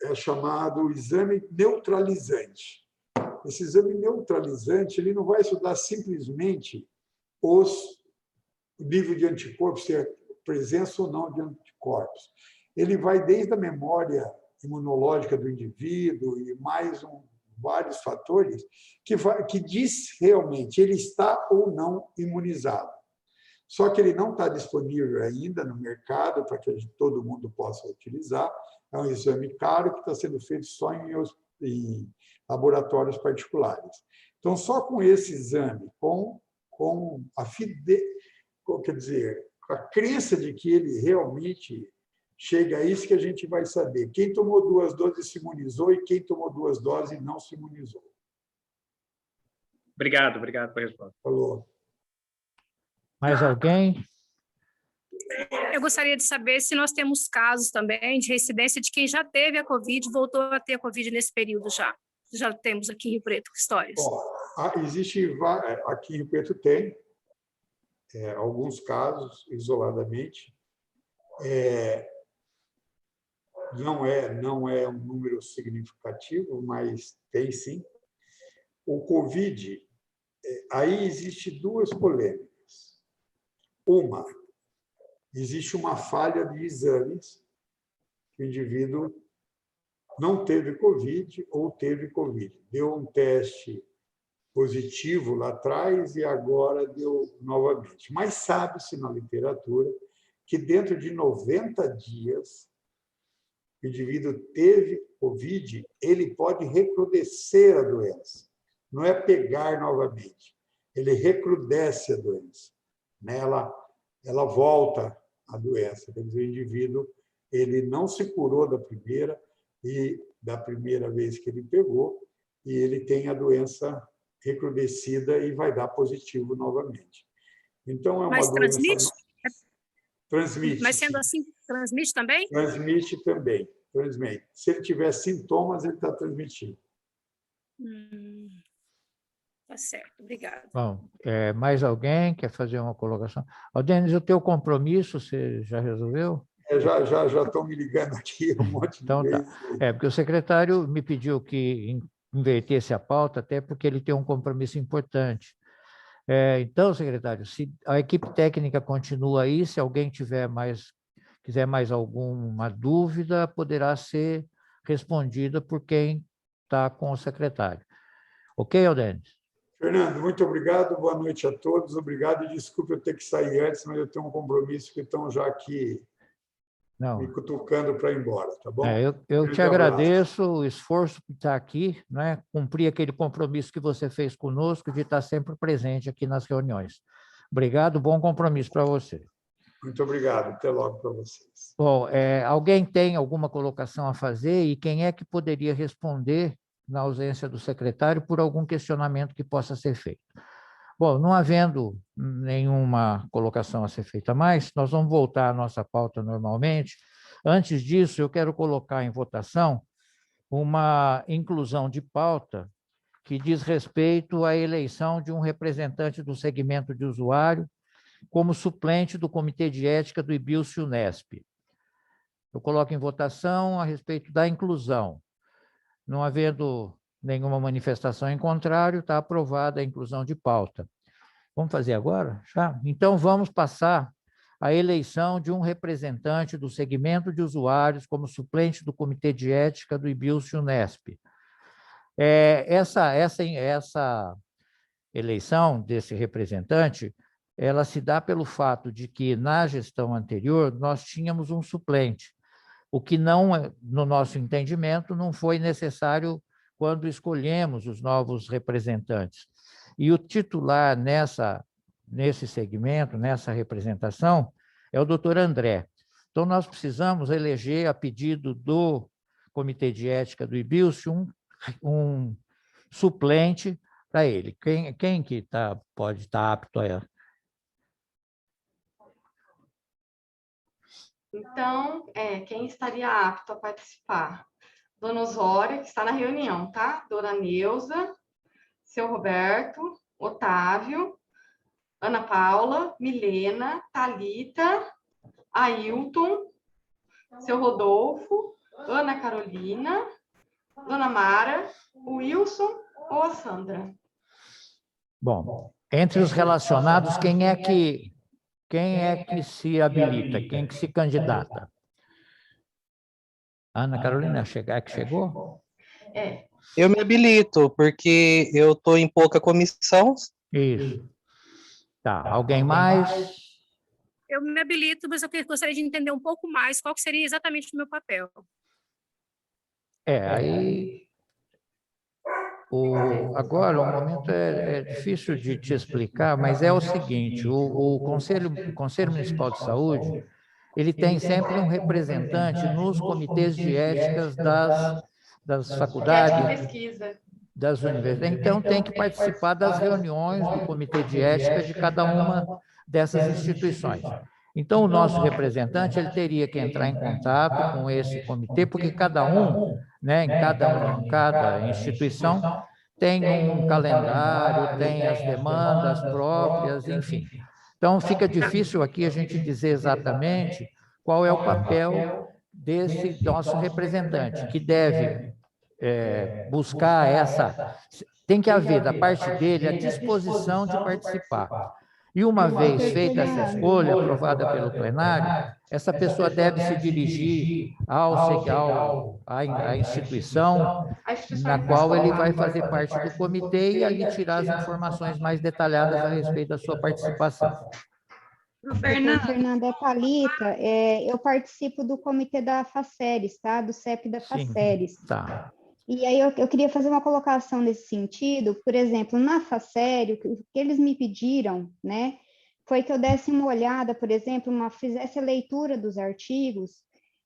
é chamado exame neutralizante. Esse exame neutralizante ele não vai estudar simplesmente o nível de anticorpos, se é presença ou não de anticorpos. Ele vai desde a memória imunológica do indivíduo e mais vários fatores que diz realmente ele está ou não imunizado. Só que ele não está disponível ainda no mercado para que todo mundo possa utilizar. É um exame caro que está sendo feito só em laboratórios particulares. Então, só com esse exame, com quer dizer, a crença de que ele realmente chega a isso, que a gente vai saber quem tomou 2 doses se imunizou e quem tomou 2 doses não se imunizou.
Obrigado por responder.
Falou.
Mais alguém?
Eu gostaria de saber se nós temos casos também de reincidência de quem já teve a Covid e voltou a ter a Covid nesse período já. Já temos aqui em Rio Preto histórias.
Existe, aqui em Rio Preto tem alguns casos, isoladamente. Não é um número significativo, mas tem sim. O Covid, aí existe 2 polêmicas. Uma, existe uma falha de exames, que o indivíduo não teve Covid ou teve Covid. Deu um teste positivo lá atrás e agora deu novamente. Mas sabe-se na literatura que dentro de 90 dias, o indivíduo teve Covid, ele pode recrudescer a doença. Não é pegar novamente, ele recrudesce a doença. Ela volta à doença. Quer dizer, o indivíduo ele não se curou da primeira vez que ele pegou e ele tem a doença recrudescida e vai dar positivo novamente. Então, é uma doença...
transmite?
Transmite.
Mas, sendo assim, transmite também?
Transmite também. Transmite. Se ele tiver sintomas, ele está transmitindo.
Tá certo, obrigada.
Bom, mais alguém quer fazer uma colocação? Denis, o teu compromisso, você já resolveu?
Já estão me ligando aqui um monte de vezes.
Tá. Porque o secretário me pediu que invertesse a pauta, até porque ele tem um compromisso importante. Então, secretário, se a equipe técnica continua aí, se alguém quiser mais alguma dúvida, poderá ser respondida por quem está com o secretário. Ok, Denis?
Fernando, muito obrigado, boa noite a todos, obrigado e desculpe eu ter que sair antes, mas eu tenho um compromisso que estão já aqui me cutucando para ir embora, tá bom?
Eu te agradeço o esforço de estar aqui, né? Cumprir aquele compromisso que você fez conosco de estar sempre presente aqui nas reuniões. Obrigado, bom compromisso para você.
Muito obrigado, até logo para vocês.
Bom, alguém tem alguma colocação a fazer e quem é que poderia responder na ausência do secretário por algum questionamento que possa ser feito? Bom, não havendo nenhuma colocação a ser feita mais, nós vamos voltar à nossa pauta normalmente. Antes disso, eu quero colocar em votação uma inclusão de pauta que diz respeito à eleição de um representante do segmento de usuário como suplente do Comitê de Ética do IBILS-Unesp. Eu coloco em votação a respeito da inclusão. Não havendo nenhuma manifestação em contrário, está aprovada a inclusão de pauta. Vamos fazer agora? Já? Então, vamos passar à eleição de um representante do segmento de usuários como suplente do Comitê de Ética do IBILS-Unesp. Essa eleição desse representante, ela se dá pelo fato de que, na gestão anterior, nós tínhamos um suplente, o que não, no nosso entendimento, não foi necessário quando escolhemos os novos representantes. E o titular nesse segmento, nessa representação, é o doutor André. Então, nós precisamos eleger, a pedido do Comitê de Ética do IBILS, um suplente para ele. Quem que pode estar apto a ela?
Então, quem estaria apto a participar? Dona Osória, que está na reunião, tá? Dona Neuza, seu Roberto, Otávio, Ana Paula, Milena, Thalita, Ailton, seu Rodolfo, Ana Carolina, Dona Mara, o Wilson ou a Sandra?
Bom, entre os relacionados, quem é que se habilita? Quem que se candidata? Ana Carolina, é que chegou?
É.
Eu me habilito, porque eu estou em pouca comissão.
Isso. Tá, alguém mais?
Eu me habilito, mas eu gostaria de entender um pouco mais qual que seria exatamente o meu papel.
Aí... Agora, o momento é difícil de te explicar, mas é o seguinte, o Conselho Municipal de Saúde, ele tem sempre um representante nos comitês de éticas das faculdades, das universidades, então tem que participar das reuniões do comitê de ética de cada uma dessas instituições. Então, o nosso representante ele teria que entrar em contato com esse comitê, porque cada um, né, em cada instituição, tem um calendário, tem as demandas próprias, enfim. Então, fica difícil aqui a gente dizer exatamente qual é o papel desse nosso representante, que deve buscar essa... Tem que haver, da parte dele, a disposição de participar. E uma vez feita essa escolha, aprovada pelo plenário, essa pessoa deve se dirigir à instituição na qual ele vai fazer parte do comitê e ali tirar as informações mais detalhadas a respeito da sua participação.
Fernanda, é Thalita, eu participo do comitê da FACERES, tá? Do CEP da FACERES.
Tá.
E aí eu queria fazer uma colocação nesse sentido, por exemplo, na FACERE, o que eles me pediram, né, foi que eu desse uma olhada, por exemplo, fizesse a leitura dos artigos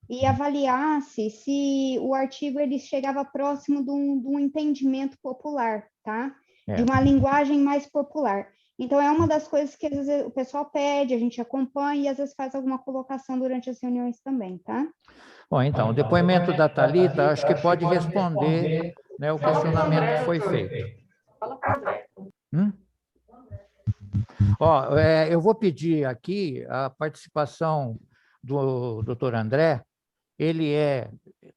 e avaliasse se o artigo ele chegava próximo de um entendimento popular, tá? De uma linguagem mais popular. Então, é uma das coisas que às vezes o pessoal pede, a gente acompanha e às vezes faz alguma colocação durante as reuniões também, tá?
Bom, então, o depoimento da Thalita, acho que pode responder, né, o questionamento que foi feito. Eu vou pedir aqui a participação do doutor André. Ele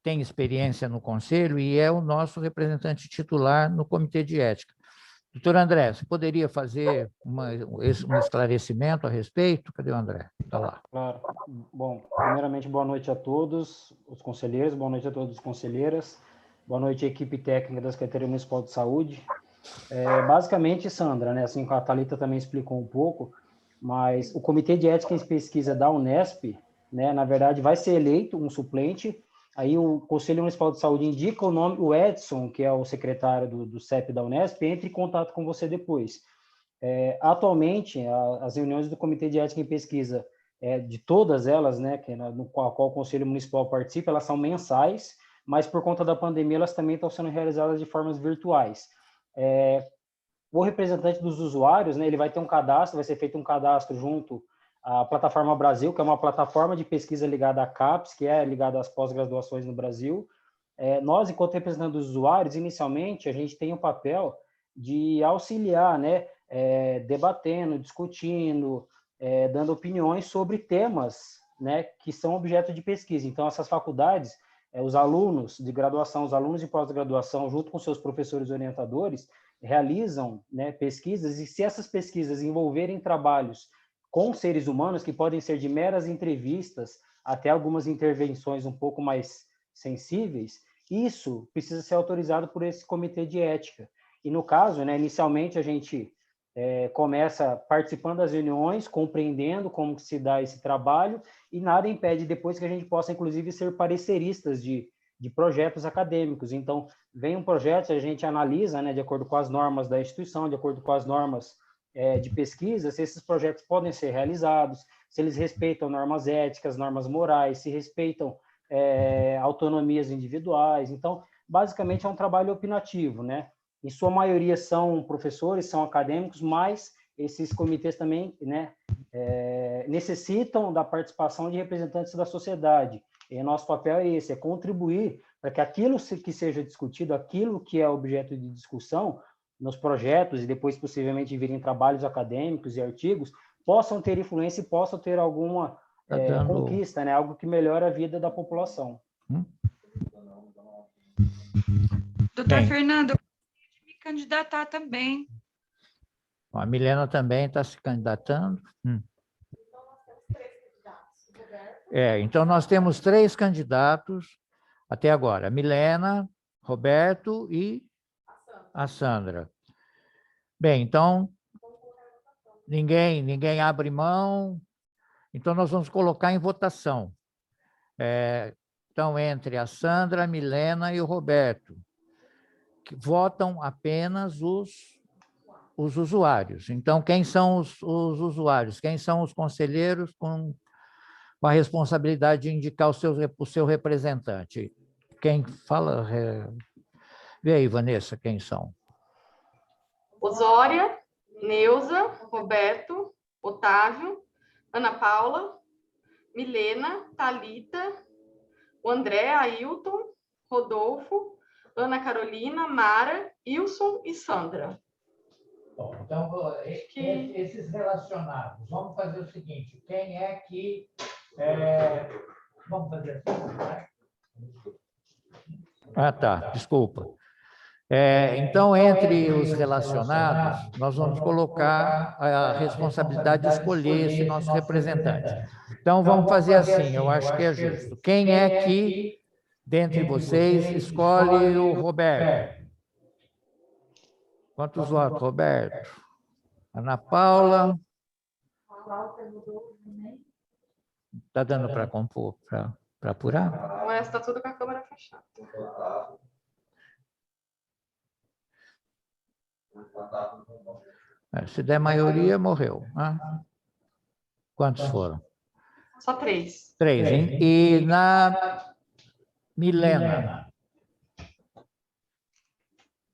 tem experiência no Conselho e é o nosso representante titular no Comitê de Ética. Doutor André, você poderia fazer um esclarecimento a respeito? Cadê o André? Está lá.
Claro. Bom, primeiramente, boa noite a todos os conselheiros, boa noite a todas as conselheiras, boa noite à equipe técnica da Secretaria Municipal de Saúde. Basicamente, Sandra, né, assim, a Thalita também explicou um pouco, mas o Comitê de Ética em Pesquisa da Unesp, né, na verdade, vai ser eleito um suplente. Aí o Conselho Municipal de Saúde indica o nome, o Edson, que é o secretário do CEP da Unesp, entre em contato com você depois. Atualmente, as reuniões do Comitê de Ética em Pesquisa, de todas elas, né, no qual o Conselho Municipal participa, elas são mensais, mas por conta da pandemia elas também estão sendo realizadas de formas virtuais. O representante dos usuários, né, ele vai ter um cadastro, vai ser feito um cadastro junto a Plataforma Brasil, que é uma plataforma de pesquisa ligada à CAPES, que é ligada às pós-graduações no Brasil. Nós, enquanto representantes dos usuários, inicialmente, a gente tem o papel de auxiliar, né, debatendo, discutindo, dando opiniões sobre temas, né, que são objeto de pesquisa. Então, essas faculdades, os alunos de graduação, os alunos de pós-graduação, junto com seus professores orientadores, realizam, né, pesquisas, e se essas pesquisas envolverem trabalhos com seres humanos, que podem ser de meras entrevistas até algumas intervenções um pouco mais sensíveis, isso precisa ser autorizado por esse comitê de ética. E no caso, né, inicialmente a gente começa participando das reuniões, compreendendo como se dá esse trabalho, e nada impede depois que a gente possa, inclusive, ser pareceristas de projetos acadêmicos. Então, vem um projeto, a gente analisa, né, de acordo com as normas da instituição, de acordo com as normas de pesquisa, se esses projetos podem ser realizados, se eles respeitam normas éticas, normas morais, se respeitam autonomias individuais. Então, basicamente, é um trabalho opinativo, né? Em sua maioria são professores, são acadêmicos, mas esses comitês também, né, necessitam da participação de representantes da sociedade. E nosso papel é esse, é contribuir para que aquilo que seja discutido, aquilo que é objeto de discussão, nos projetos e depois possivelmente virem trabalhos acadêmicos e artigos, possam ter influência e possam ter alguma conquista, né? Algo que melhora a vida da população.
Doutor Fernando, eu queria me candidatar também.
A Milena também está se candidatando. Então, nós temos 3 candidatos até agora. Milena, Roberto e a Sandra. Bem, então, ninguém abre mão. Então, nós vamos colocar em votação. Então, entre a Sandra, a Milena e o Roberto, que votam apenas os usuários. Então, quem são os usuários? Quem são os conselheiros com a responsabilidade de indicar o seu representante? Quem fala? Vê aí, Vanessa, quem são?
Osória, Neuza, Roberto, Otávio, Ana Paula, Milena, Thalita, o André, Ailton, Rodolfo, Ana Carolina, Mara, Ilson e Sandra.
Bom, então, esses relacionados, vamos fazer o seguinte, quem é que... vamos fazer assim, tá, desculpa. Então, entre os relacionados, nós vamos colocar a responsabilidade de escolher esse nosso representante. Então, vamos fazer assim, eu acho que é justo. Quem é que, dentre vocês, escolhe o Roberto? Quantos votos, Roberto? Ana Paula? Está dando para compor, para apurar?
Mas está tudo com a câmera fechada.
Se der maioria, morreu. Quantos foram?
Só 3.
3. E na Milena?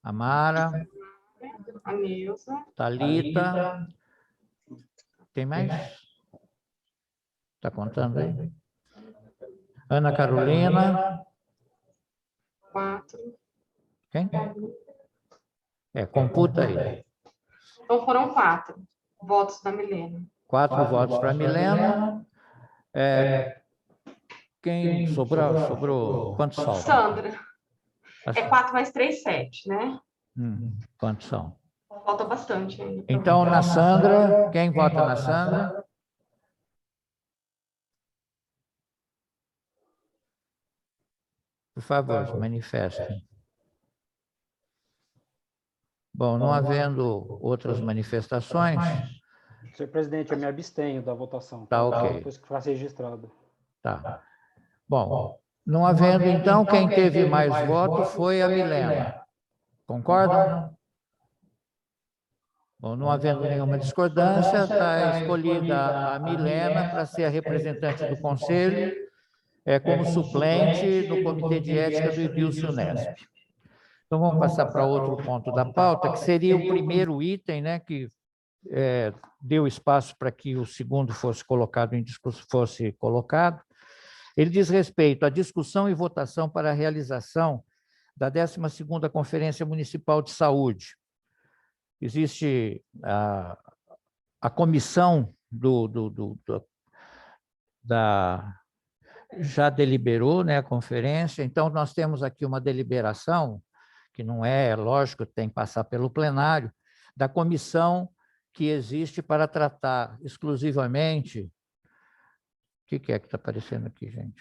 A Mara?
A Nilza.
Thalita? Tem mais? Está contando aí? Ana Carolina?
4.
Quem? Computa aí.
Então foram 4 votos da Milena.
4 votos para a Milena. Quem sobrou? Quantos faltam?
Sandra. 4 mais 3, 7, né?
Quantos são?
Falta bastante ainda.
Então, na Sandra, quem vota na Sandra? Por favor, se manifestem. Bom, não havendo outras manifestações...
Senhor presidente, eu me abstenho da votação.
Tá, ok.
Depois que faça registrado.
Tá. Bom, não havendo, então, quem teve mais voto foi a Milena. Concordam? Bom, não havendo nenhuma discordância, está escolhida a Milena para ser a representante do Conselho, como suplente do Comitê de Ética do IBIL-SUNESP. Então, vamos passar para outro ponto da pauta, que seria o primeiro item, né, que deu espaço para que o segundo fosse colocado em discussão, Ele diz respeito à discussão e votação para a realização da 12ª Conferência Municipal de Saúde. Existe a comissão já deliberou, né, a conferência, então nós temos aqui uma deliberação, que não é lógico, tem que passar pelo plenário, da comissão que existe para tratar exclusivamente... O que é que está aparecendo aqui, gente?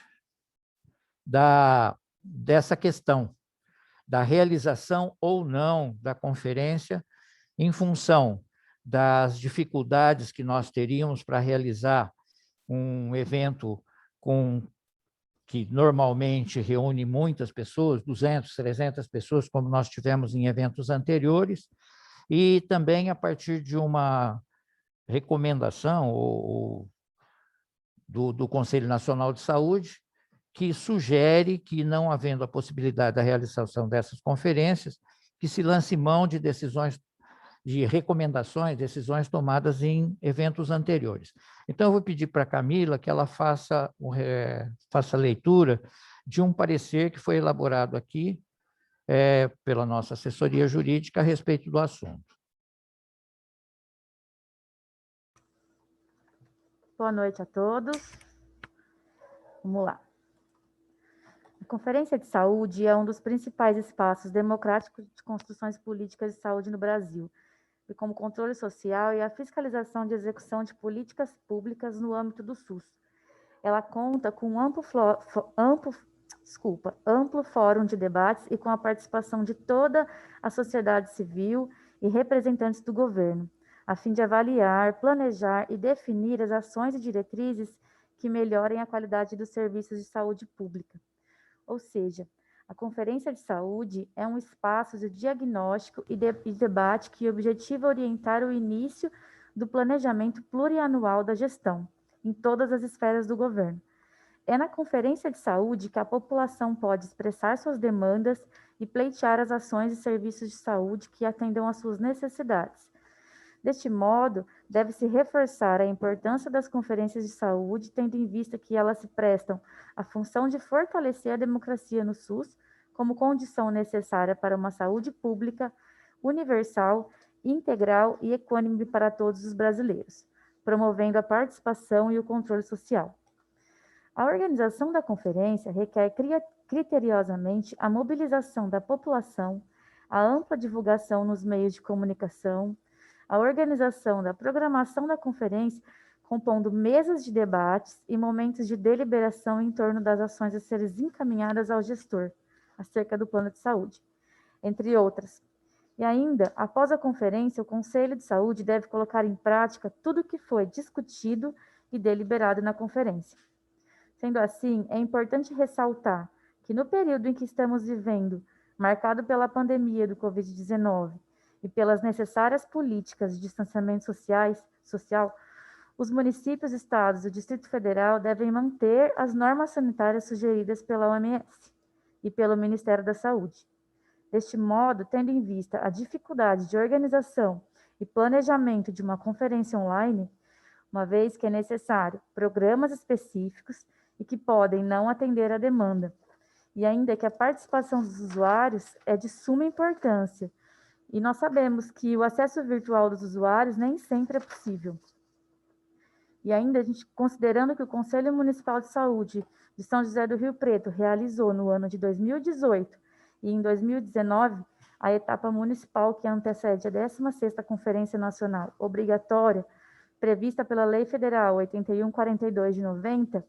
Dessa questão da realização ou não da conferência em função das dificuldades que nós teríamos para realizar um evento que normalmente reúne muitas pessoas, 200, 300 pessoas, como nós tivemos em eventos anteriores, e também a partir de uma recomendação do Conselho Nacional de Saúde, que sugere que, não havendo a possibilidade da realização dessas conferências, que se lance mão de decisões, de recomendações, decisões tomadas em eventos anteriores. Então, eu vou pedir para a Camila que ela faça leitura de um parecer que foi elaborado aqui pela nossa assessoria jurídica a respeito do assunto.
Boa noite a todos. Vamos lá. A Conferência de Saúde é um dos principais espaços democráticos de construções políticas de saúde no Brasil, e como controle social e a fiscalização de execução de políticas públicas no âmbito do SUS. Ela conta com um amplo fórum de debates e com a participação de toda a sociedade civil e representantes do governo, a fim de avaliar, planejar e definir as ações e diretrizes que melhorem a qualidade dos serviços de saúde pública. Ou seja, a Conferência de Saúde é um espaço de diagnóstico e debate que objetiva orientar o início do planejamento plurianual da gestão, em todas as esferas do governo. É na Conferência de Saúde que a população pode expressar suas demandas e pleitear as ações e serviços de saúde que atendam às suas necessidades. Deste modo, deve-se reforçar a importância das conferências de saúde, tendo em vista que elas se prestam à função de fortalecer a democracia no SUS como condição necessária para uma saúde pública, universal, integral e equânime para todos os brasileiros, promovendo a participação e o controle social. A organização da conferência requer criteriosamente a mobilização da população, a ampla divulgação nos meios de comunicação, a organização da programação da conferência, compondo mesas de debates e momentos de deliberação em torno das ações a serem encaminhadas ao gestor, acerca do plano de saúde, entre outras. E ainda, após a conferência, o Conselho de Saúde deve colocar em prática tudo o que foi discutido e deliberado na conferência. Sendo assim, é importante ressaltar que no período em que estamos vivendo, marcado pela pandemia do Covid-19, e pelas necessárias políticas de distanciamento social, os municípios, estados e o Distrito Federal devem manter as normas sanitárias sugeridas pela OMS e pelo Ministério da Saúde. Deste modo, tendo em vista a dificuldade de organização e planejamento de uma conferência online, uma vez que é necessário programas específicos e que podem não atender à demanda, e ainda que a participação dos usuários é de suma importância, e nós sabemos que o acesso virtual dos usuários nem sempre é possível. E ainda, a gente, considerando que o Conselho Municipal de Saúde de São José do Rio Preto realizou no ano de 2018 e em 2019 a etapa municipal que antecede a 16ª Conferência Nacional Obrigatória, prevista pela Lei Federal 8142 de 90,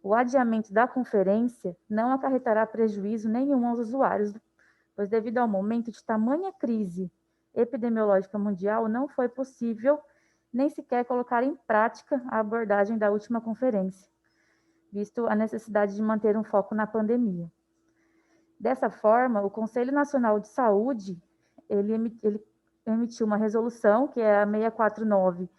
o adiamento da conferência não acarretará prejuízo nenhum aos usuários, pois devido ao momento de tamanha crise epidemiológica mundial, não foi possível nem sequer colocar em prática a abordagem da última conferência, visto a necessidade de manter um foco na pandemia. Dessa forma, o Conselho Nacional de Saúde, ele emitiu uma resolução, que é a 649,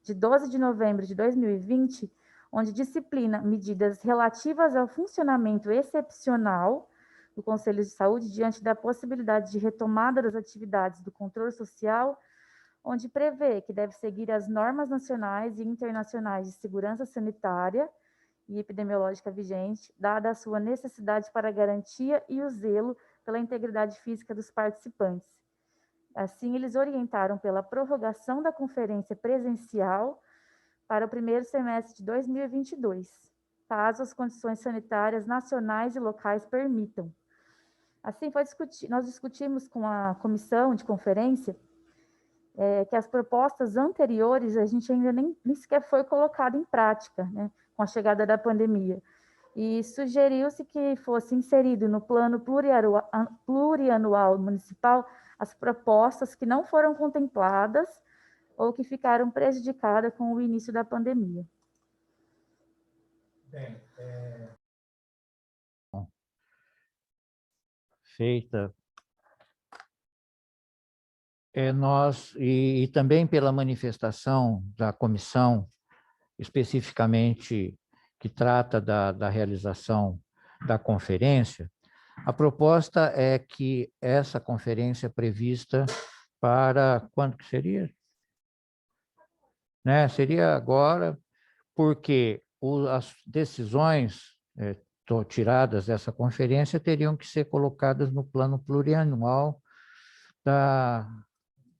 de 12 de novembro de 2020, onde disciplina medidas relativas ao funcionamento excepcional do Conselho de Saúde diante da possibilidade de retomada das atividades do controle social, onde prevê que deve seguir as normas nacionais e internacionais de segurança sanitária e epidemiológica vigente, dada a sua necessidade para a garantia e o zelo pela integridade física dos participantes. Assim, eles orientaram pela prorrogação da conferência presencial para o primeiro semestre de 2022, caso as condições sanitárias nacionais e locais permitam. Assim, nós discutimos com a comissão de conferência que as propostas anteriores a gente ainda nem sequer foi colocado em prática, né, com a chegada da pandemia. E sugeriu-se que fosse inserido no plano plurianual municipal as propostas que não foram contempladas ou que ficaram prejudicadas com o início da pandemia.
Bem, feita. Nós, e também pela manifestação da comissão, especificamente que trata da realização da conferência, a proposta é que essa conferência prevista para quando que seria? Né? Seria agora, porque as decisões tiradas dessa conferência teriam que ser colocadas no plano plurianual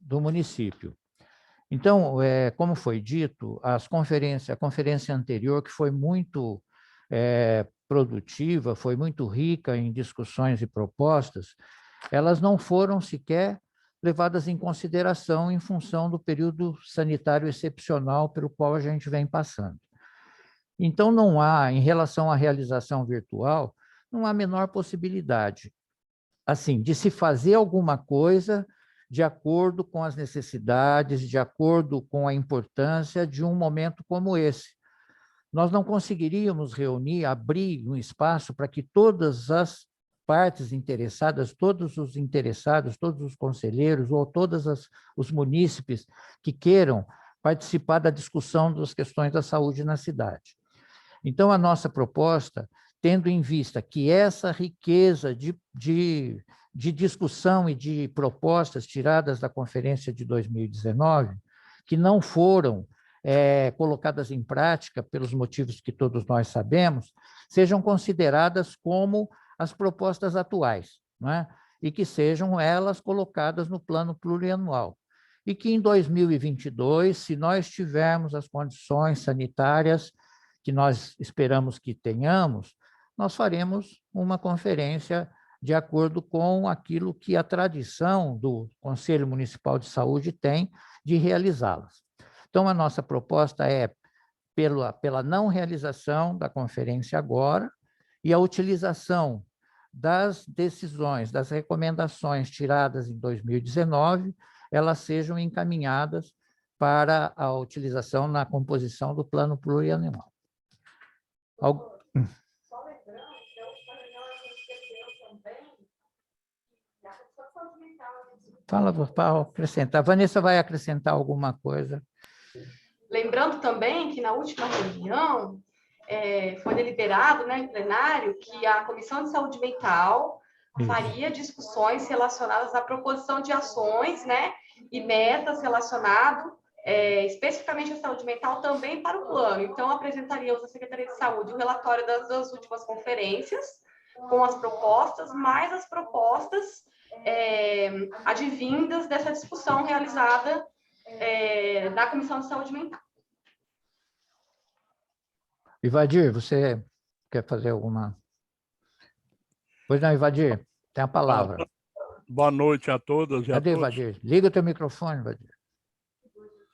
do município. Então, como foi dito, a conferência anterior, que foi muito produtiva, foi muito rica em discussões e propostas, elas não foram sequer levadas em consideração em função do período sanitário excepcional pelo qual a gente vem passando. Então, não há, em relação à realização virtual, não há a menor possibilidade, assim, de se fazer alguma coisa de acordo com as necessidades, de acordo com a importância de um momento como esse. Nós não conseguiríamos reunir, abrir um espaço para que todas as partes interessadas, todos os interessados, todos os conselheiros ou todos os munícipes que queiram participar da discussão das questões da saúde na cidade. Então, a nossa proposta, tendo em vista que essa riqueza de discussão e de propostas tiradas da conferência de 2019, que não foram colocadas em prática pelos motivos que todos nós sabemos, sejam consideradas como as propostas atuais, não é? E que sejam elas colocadas no plano plurianual. E que em 2022, se nós tivermos as condições sanitárias que nós esperamos que tenhamos, nós faremos uma conferência de acordo com aquilo que a tradição do Conselho Municipal de Saúde tem de realizá-las. Então, a nossa proposta é pela não realização da conferência agora e a utilização das decisões, das recomendações tiradas em 2019, elas sejam encaminhadas para a utilização na composição do plano plurianual.
Só lembrando que a última reunião a gente recebeu também a saúde mental.
Fala para acrescentar. A Vanessa vai acrescentar alguma coisa.
Lembrando também que na última reunião foi deliberado, né, em plenário, que a Comissão de Saúde Mental faria discussões relacionadas à proposição de ações, né, e metas relacionadas especificamente à saúde mental também para o plano. Então, apresentaríamos à Secretaria de Saúde o relatório das últimas conferências, com as propostas, mais as propostas advindas dessa discussão realizada na Comissão de Saúde Mental.
Ivadir, você quer fazer alguma... Pois não, Ivadir, tem a palavra.
Boa noite a todas e
Cadê,
a todos.
Ivadir? Liga o teu microfone, Ivadir.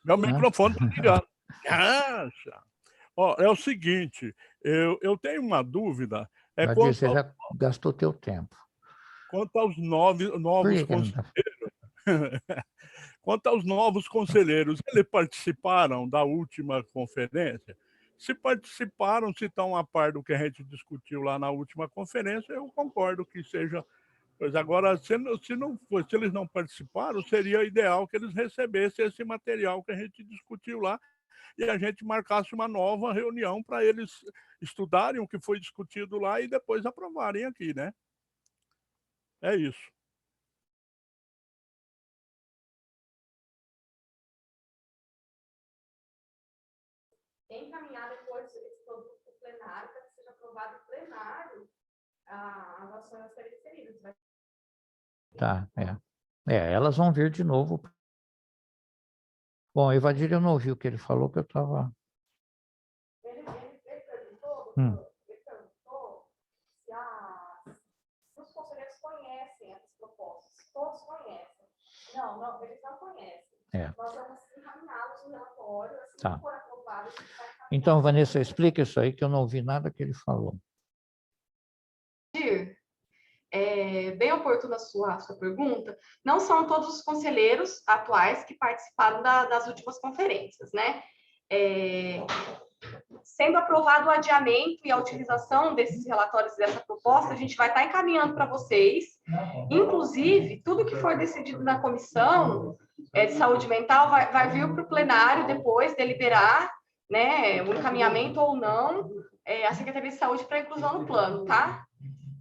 Meu microfone está ligado. É o seguinte, eu tenho uma dúvida.
Ivadir, você já gastou teu tempo.
Quanto aos novos conselheiros... Quanto aos novos conselheiros, eles participaram da última conferência? Se participaram, se estão a par do que a gente discutiu lá na última conferência, eu concordo que seja... Pois agora, se eles não participaram, seria ideal que eles recebessem esse material que a gente discutiu lá e a gente marcasse uma nova reunião para eles estudarem o que foi discutido lá e depois aprovarem aqui, né? É isso.
Encaminhar depois esse produto para o plenário, para que seja aprovado no plenário, as ações a serem inseridas.
Tá, elas vão vir de novo. Bom, Evadir, eu não ouvi o que ele falou, que eu estava...
Ele perguntou, se os conselheiros conhecem essas propostas. Todos conhecem. Não, eles não conhecem. Nós vamos encaminhá-los no relatório, assim que for aprovado, a gente vai encaminhar.
Então, Vanessa, explica isso aí, que eu não ouvi nada que ele falou.
Bem oportuna a sua pergunta. Não são todos os conselheiros atuais que participaram das últimas conferências, né? Sendo aprovado o adiamento e a utilização desses relatórios dessa proposta, a gente vai estar encaminhando para vocês. Inclusive, tudo que for decidido na comissão de saúde mental vai vir para o plenário depois deliberar, né, o encaminhamento ou não à Secretaria de Saúde para inclusão no plano, tá?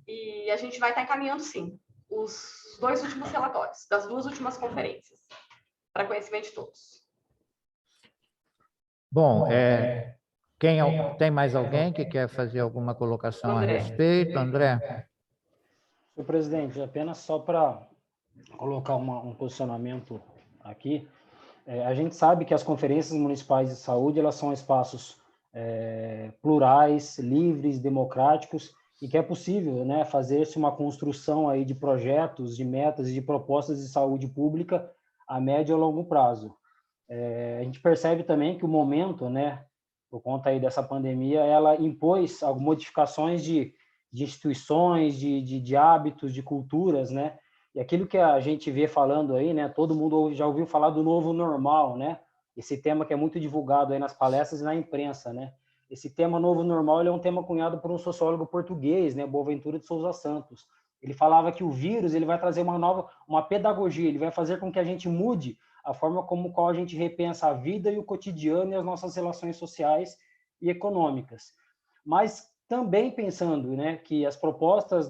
E a gente vai estar encaminhando, sim, os 2 últimos relatórios, das 2 últimas conferências, para conhecimento de todos.
Bom, Tem mais alguém que quer fazer alguma colocação a respeito? André?
Senhor presidente, apenas só para colocar um posicionamento aqui, a gente sabe que as conferências municipais de saúde elas são espaços plurais, livres, democráticos, e que é possível, né, fazer-se uma construção aí de projetos, de metas e de propostas de saúde pública a médio e longo prazo. A gente percebe também que o momento, né, por conta aí dessa pandemia, ela impôs algumas modificações de instituições, de hábitos, de culturas, né? E aquilo que a gente vê falando aí, né? Todo mundo já ouviu falar do novo normal, né? Esse tema que é muito divulgado aí nas palestras e na imprensa, né? Esse tema novo normal, ele é um tema cunhado por um sociólogo português, né? Boaventura de Souza Santos. Ele falava que o vírus, ele vai trazer uma pedagogia, ele vai fazer com que a gente mude a forma como qual a gente repensa a vida e o cotidiano e as nossas relações sociais e econômicas. Mas também pensando, né, que as propostas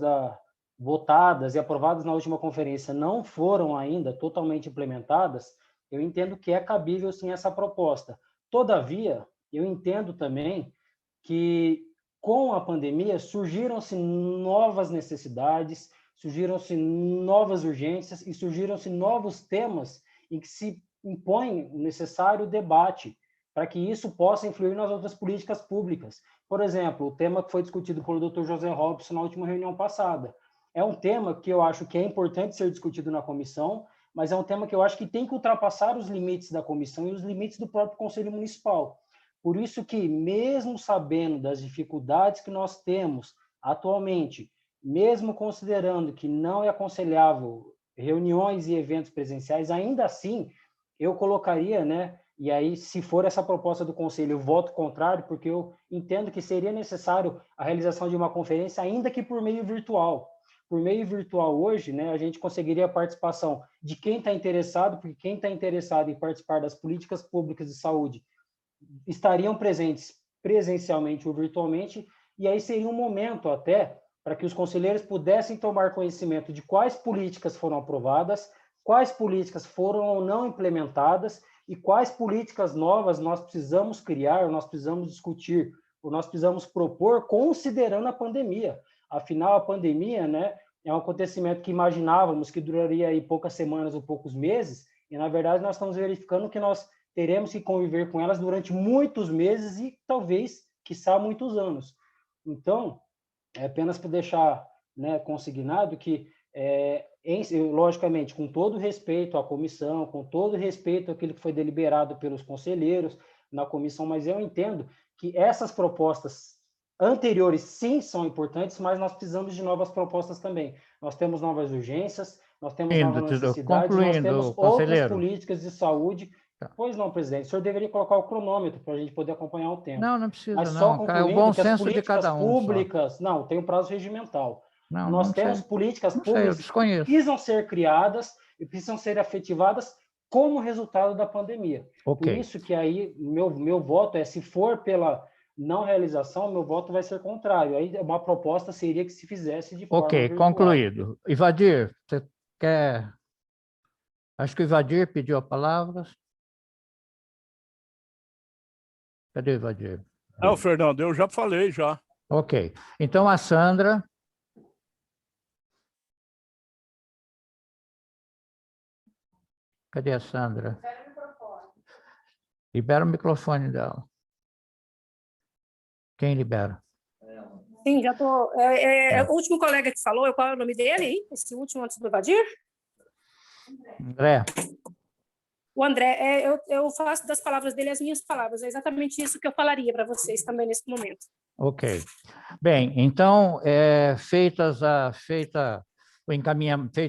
votadas e aprovadas na última conferência não foram ainda totalmente implementadas, eu entendo que é cabível sim essa proposta. Todavia, eu entendo também que com a pandemia surgiram-se novas necessidades, surgiram-se novas urgências e surgiram-se novos temas em que se impõe o necessário debate para que isso possa influir nas outras políticas públicas. Por exemplo, o tema que foi discutido pelo Dr. José Robson na última reunião passada. É um tema que eu acho que é importante ser discutido na comissão, mas é um tema que eu acho que tem que ultrapassar os limites da comissão e os limites do próprio Conselho Municipal. Por isso que, mesmo sabendo das dificuldades que nós temos atualmente, mesmo considerando que não é aconselhável reuniões e eventos presenciais, ainda assim, eu colocaria, né, e aí, se for essa proposta do Conselho, eu voto contrário, porque eu entendo que seria necessário a realização de uma conferência, ainda que por meio virtual. Por meio virtual hoje, né, a gente conseguiria a participação de quem está interessado, porque quem está interessado em participar das políticas públicas de saúde estariam presentes presencialmente ou virtualmente, e aí seria um momento até para que os conselheiros pudessem tomar conhecimento de quais políticas foram aprovadas, quais políticas foram ou não implementadas, e quais políticas novas nós precisamos criar, ou nós precisamos discutir, ou nós precisamos propor, considerando a pandemia. Afinal, a pandemia, né, é um acontecimento que imaginávamos que duraria aí poucas semanas ou poucos meses, e, na verdade, nós estamos verificando que nós teremos que conviver com elas durante muitos meses e, talvez, quiçá, muitos anos. Então, é apenas para deixar, né, consignado que logicamente, com todo respeito à comissão, com todo respeito àquilo que foi deliberado pelos conselheiros na comissão, mas eu entendo que essas propostas anteriores, sim, são importantes, mas nós precisamos de novas propostas também. Nós temos novas urgências, nós temos novas necessidades, nós temos outras políticas de saúde. Pois não, presidente, o senhor deveria colocar o cronômetro para a gente poder acompanhar o tempo.
Não precisa,
mas
não. É o bom senso de cada um.
Públicas, não, tem um prazo regimental. Nós temos políticas públicas que precisam ser criadas e precisam ser efetivadas como resultado da pandemia. Por isso que aí meu voto se for pela não realização, meu voto vai ser contrário. Aí uma proposta seria que se fizesse de forma virtual.
Concluído. Ivadir, você quer... Acho que o Ivadir pediu a palavra. Cadê o Ivadir?
Não, Fernando, eu já falei, já.
Ok. Então, a Sandra... Cadê a Sandra? Libera o microfone dela. Quem libera?
Sim, já estou... O último colega que falou, qual é o nome dele aí? Esse último antes do Ivadir?
André.
O André, eu faço das palavras dele as minhas palavras. É exatamente isso que eu falaria para vocês também nesse momento.
Ok. Bem, então, feito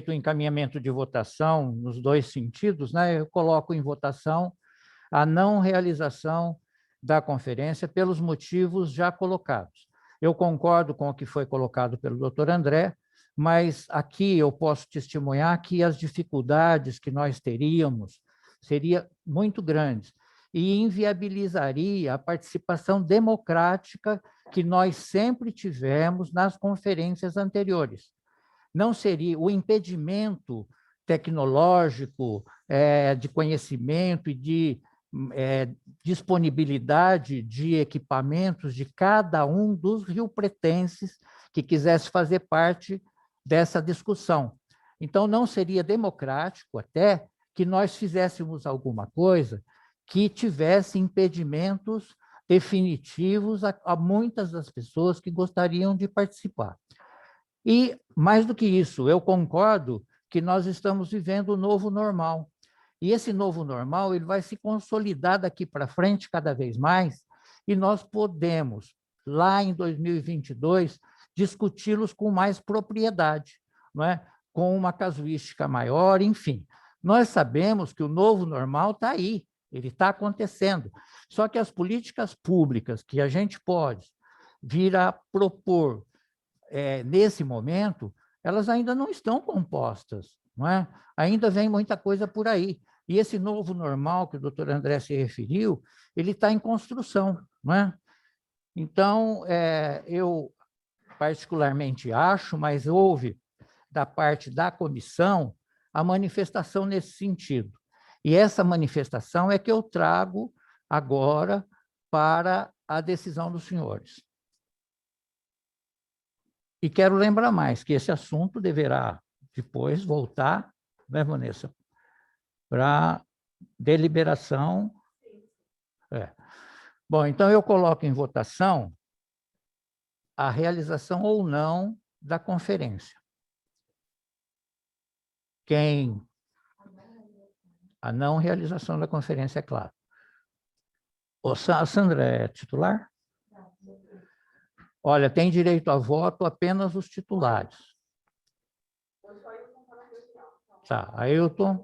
o encaminhamento de votação nos dois sentidos, né, eu coloco em votação a não realização da conferência pelos motivos já colocados. Eu concordo com o que foi colocado pelo doutor André, mas aqui eu posso testemunhar que as dificuldades que nós teríamos seriam muito grandes e inviabilizaria a participação democrática que nós sempre tivemos nas conferências anteriores. Não seria o impedimento tecnológico, de conhecimento e disponibilidade de equipamentos de cada um dos riopretenses que quisesse fazer parte dessa discussão. Então, não seria democrático até que nós fizéssemos alguma coisa que tivesse impedimentos definitivos a muitas das pessoas que gostariam de participar. E, mais do que isso, eu concordo que nós estamos vivendo o novo normal. E esse novo normal ele vai se consolidar daqui para frente cada vez mais, e nós podemos, lá em 2022, discuti-los com mais propriedade, não é? Com uma casuística maior, enfim. Nós sabemos que o novo normal está aí, ele está acontecendo. Só que as políticas públicas que a gente pode vir a propor nesse momento, elas ainda não estão compostas, não é? Ainda vem muita coisa por aí. E esse novo normal que o doutor André se referiu, ele está em construção, não é? Então, eu particularmente acho, mas houve da parte da comissão a manifestação nesse sentido. E essa manifestação é que eu trago agora para a decisão dos senhores. E quero lembrar mais que esse assunto deverá depois voltar, né, Vanessa, para deliberação. Bom, então eu coloco em votação a realização ou não da conferência. A não realização da conferência, é claro. A Sandra é titular? Olha, tem direito a voto apenas os titulares. Tá, Ailton.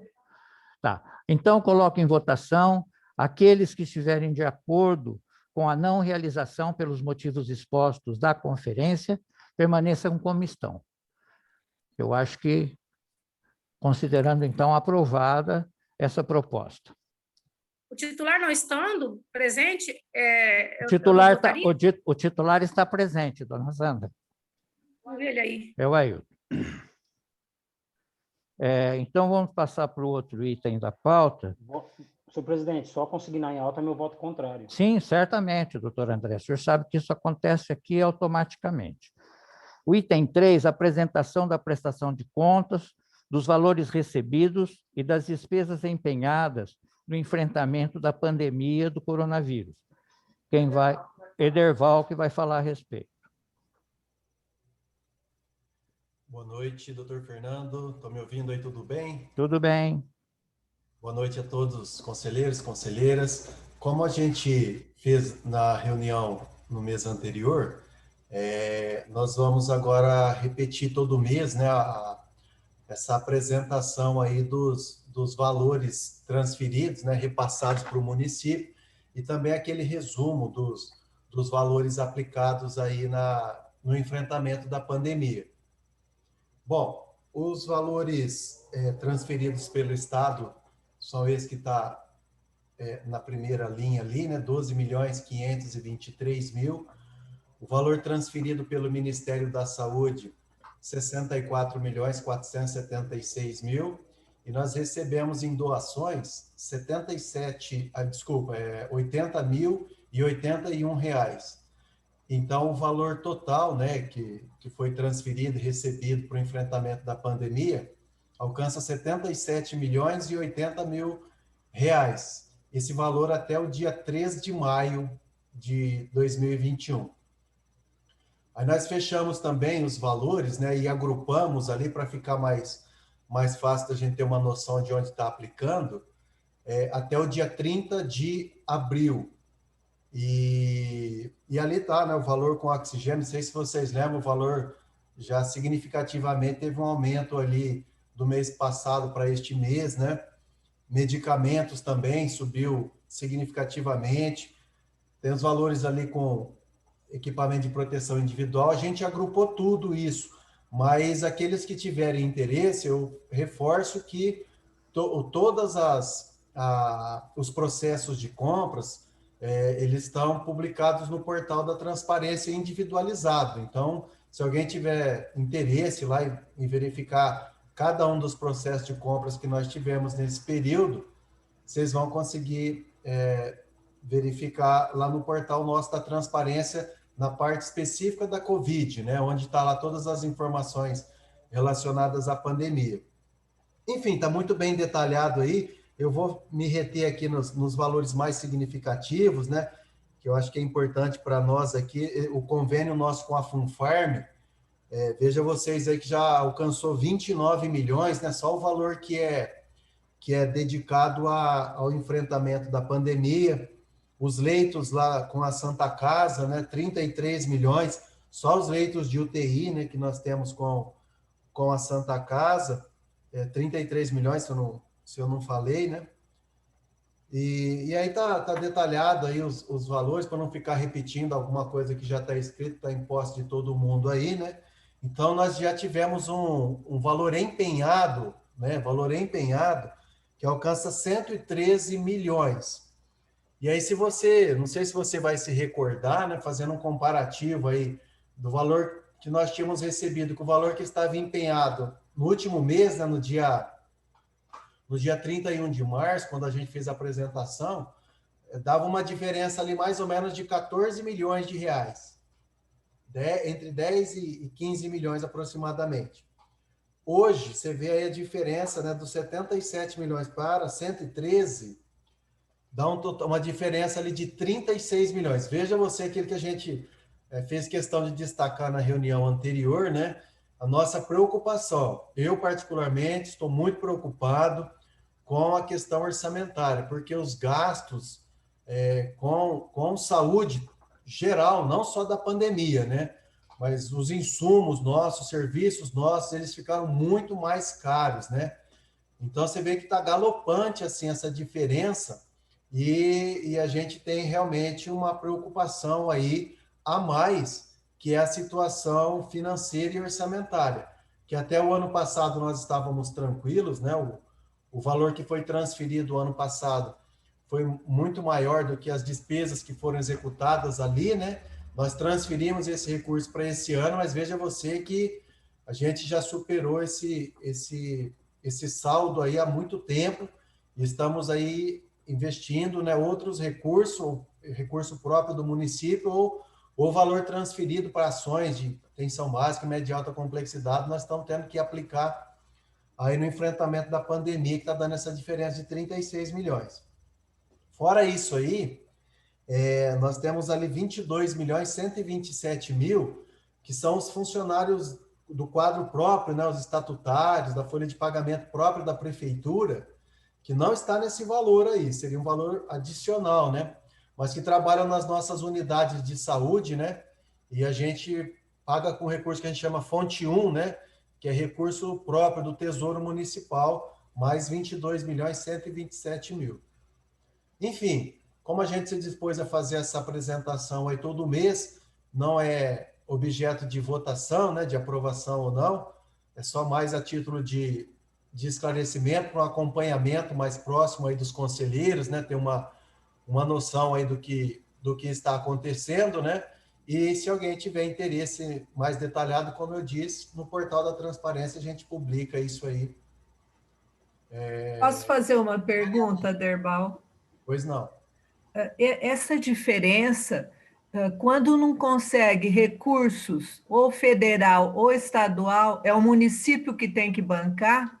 Tá, então coloco em votação aqueles que estiverem de acordo com a não realização pelos motivos expostos da conferência, permaneçam como estão. Eu acho que, considerando, então, aprovada essa proposta.
O titular não estando presente,
o titular está presente, dona Sandra.
Vamos ver ele aí.
É o Ailton. Então, vamos passar para o outro item da pauta.
Senhor presidente, só consignar em alta meu voto contrário.
Sim, certamente, doutor André. O senhor sabe que isso acontece aqui automaticamente. O item 3, apresentação da prestação de contas, dos valores recebidos e das despesas empenhadas no enfrentamento da pandemia do coronavírus. Ederval, que vai falar a respeito.
Boa noite, doutor Fernando. Estão me ouvindo aí, tudo bem?
Tudo bem.
Boa noite a todos os conselheiros, conselheiras. Como a gente fez na reunião no mês anterior, nós vamos agora repetir todo mês, né, essa apresentação aí dos valores transferidos, né, repassados para o município, e também aquele resumo dos valores aplicados aí no enfrentamento da pandemia. Bom, os valores transferidos pelo Estado são esses que estão na primeira linha ali, né, 12.523.000. O valor transferido pelo Ministério da Saúde, 64.476.000. E nós recebemos em doações R$80.081. Então, o valor total, né, que foi transferido e recebido para o enfrentamento da pandemia alcança R$70.080.000. Esse valor até o dia 3 de maio de 2021. Aí nós fechamos também os valores, né, e agrupamos ali para ficar mais fácil da gente ter uma noção de onde está aplicando, até o dia 30 de abril. E ali está, né, o valor com oxigênio, não sei se vocês lembram, o valor já significativamente teve um aumento ali do mês passado para este mês, né? Medicamentos também subiu significativamente, tem os valores ali com equipamento de proteção individual, a gente agrupou tudo isso, mas aqueles que tiverem interesse, eu reforço que todas os processos de compras, eles estão publicados no portal da transparência individualizado. Então, se alguém tiver interesse lá em verificar cada um dos processos de compras que nós tivemos nesse período, vocês vão conseguir verificar lá no portal nosso da transparência, na parte específica da Covid, né? Onde está lá todas as informações relacionadas à pandemia. Enfim, está muito bem detalhado aí. Eu vou me reter aqui nos valores mais significativos, né? Que eu acho que é importante para nós aqui, o convênio nosso com a Funfarm, veja vocês aí que já alcançou 29 milhões, né? Só o valor que é dedicado ao enfrentamento da pandemia. Os leitos lá com a Santa Casa, né? 33 milhões, só os leitos de UTI, né? Que nós temos com a Santa Casa, 33 milhões, se eu não falei, né? E aí tá detalhado aí os valores, para não ficar repetindo alguma coisa que já está escrito, está em posse de todo mundo aí, né? Então, nós já tivemos um valor empenhado, né? Valor empenhado, que alcança 113 milhões. E aí, não sei se você vai se recordar, né? Fazendo um comparativo aí do valor que nós tínhamos recebido com o valor que estava empenhado no último mês, né? No dia 31 de março, quando a gente fez a apresentação, dava uma diferença ali mais ou menos de 14 milhões de reais. Entre 10 e 15 milhões aproximadamente. Hoje, você vê aí a diferença, né, dos 77 milhões para 113, dá uma diferença ali de 36 milhões. Veja você aquilo que a gente fez questão de destacar na reunião anterior, né? A nossa preocupação. Eu, particularmente, estou muito preocupado com a questão orçamentária, porque os gastos com saúde geral, não só da pandemia, né? Mas os insumos nossos, serviços nossos, eles ficaram muito mais caros, né? Então, você vê que está galopante, assim, essa diferença e a gente tem realmente uma preocupação aí a mais, que é a situação financeira e orçamentária, que até o ano passado nós estávamos tranquilos, né? O valor que foi transferido ano passado foi muito maior do que as despesas que foram executadas ali, né? Nós transferimos esse recurso para esse ano, mas veja você que a gente já superou esse saldo aí há muito tempo e estamos aí investindo, né, outros recursos, recurso próprio do município ou valor transferido para ações de atenção básica, média e alta complexidade, nós estamos tendo que aplicar aí no enfrentamento da pandemia, que está dando essa diferença de 36 milhões. Fora isso aí, nós temos ali 22 milhões 127 mil, que são os funcionários do quadro próprio, né, os estatutários, da folha de pagamento própria da prefeitura, que não está nesse valor aí, seria um valor adicional, né? Mas que trabalham nas nossas unidades de saúde, né? E a gente paga com recurso que a gente chama fonte 1, né? Que é recurso próprio do Tesouro Municipal, mais 22 milhões 127 mil. Enfim, como a gente se dispôs a fazer essa apresentação aí todo mês, não é objeto de votação, né? De aprovação ou não, é só mais a título de esclarecimento, para um acompanhamento mais próximo aí dos conselheiros, né? Ter uma noção aí do que está acontecendo, né? E se alguém tiver interesse mais detalhado, como eu disse, no portal da transparência a gente publica isso aí.
Posso fazer uma pergunta, Derbal?
Pois não.
Essa diferença, quando não consegue recursos, ou federal ou estadual, é o município que tem que bancar?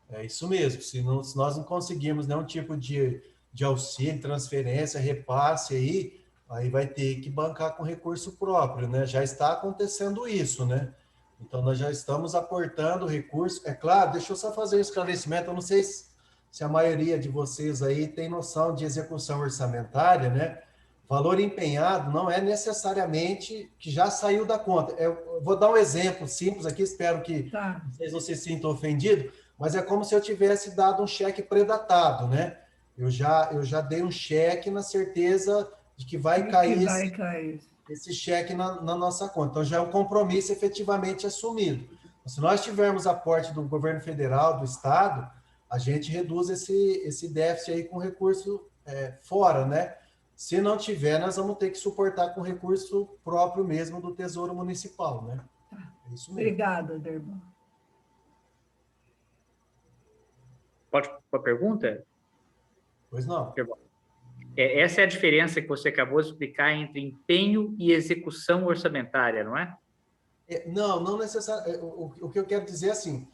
É isso mesmo. Se nós não conseguirmos nenhum tipo de auxílio, transferência, repasse aí vai ter que bancar com recurso próprio, né? Já está acontecendo isso, né? Então, nós já estamos aportando recurso. É claro, deixa eu só fazer um esclarecimento, eu não sei se a maioria de vocês aí tem noção de execução orçamentária, né? Valor empenhado não é necessariamente que já saiu da conta. Eu vou dar um exemplo simples aqui, espero que vocês não se sintam ofendidos, mas é como se eu tivesse dado um cheque pré-datado, né? Eu já dei um cheque na certeza de que vai cair esse cheque na nossa conta. Então, já é um compromisso efetivamente assumido. Se nós tivermos aporte do governo federal, do estado, a gente reduz esse déficit aí com recurso fora, né? Se não tiver, nós vamos ter que suportar com recurso próprio mesmo do Tesouro Municipal, né? É isso mesmo.
Obrigada, Derbal.
Pode para a pergunta?
Pois não.
Essa é a diferença que você acabou de explicar entre empenho e execução orçamentária, não é?
Não necessariamente. O que eu quero dizer é assim,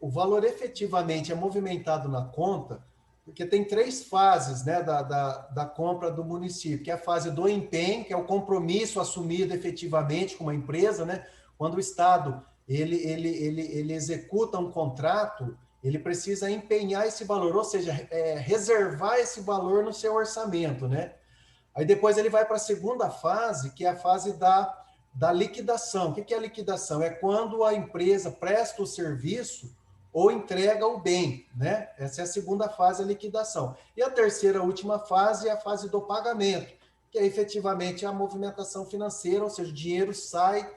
o valor efetivamente é movimentado na conta, porque tem 3 fases, né, da compra do município, que é a fase do empenho, que é o compromisso assumido efetivamente com uma empresa, né? Quando o Estado ele executa um contrato, ele precisa empenhar esse valor, ou seja, reservar esse valor no seu orçamento, né? Aí depois ele vai para a segunda fase, que é a fase da liquidação. O que é a liquidação? É quando a empresa presta o serviço ou entrega o bem, né? Essa é a segunda fase, a liquidação. E a terceira, última fase, é a fase do pagamento, que é efetivamente a movimentação financeira, ou seja, o dinheiro sai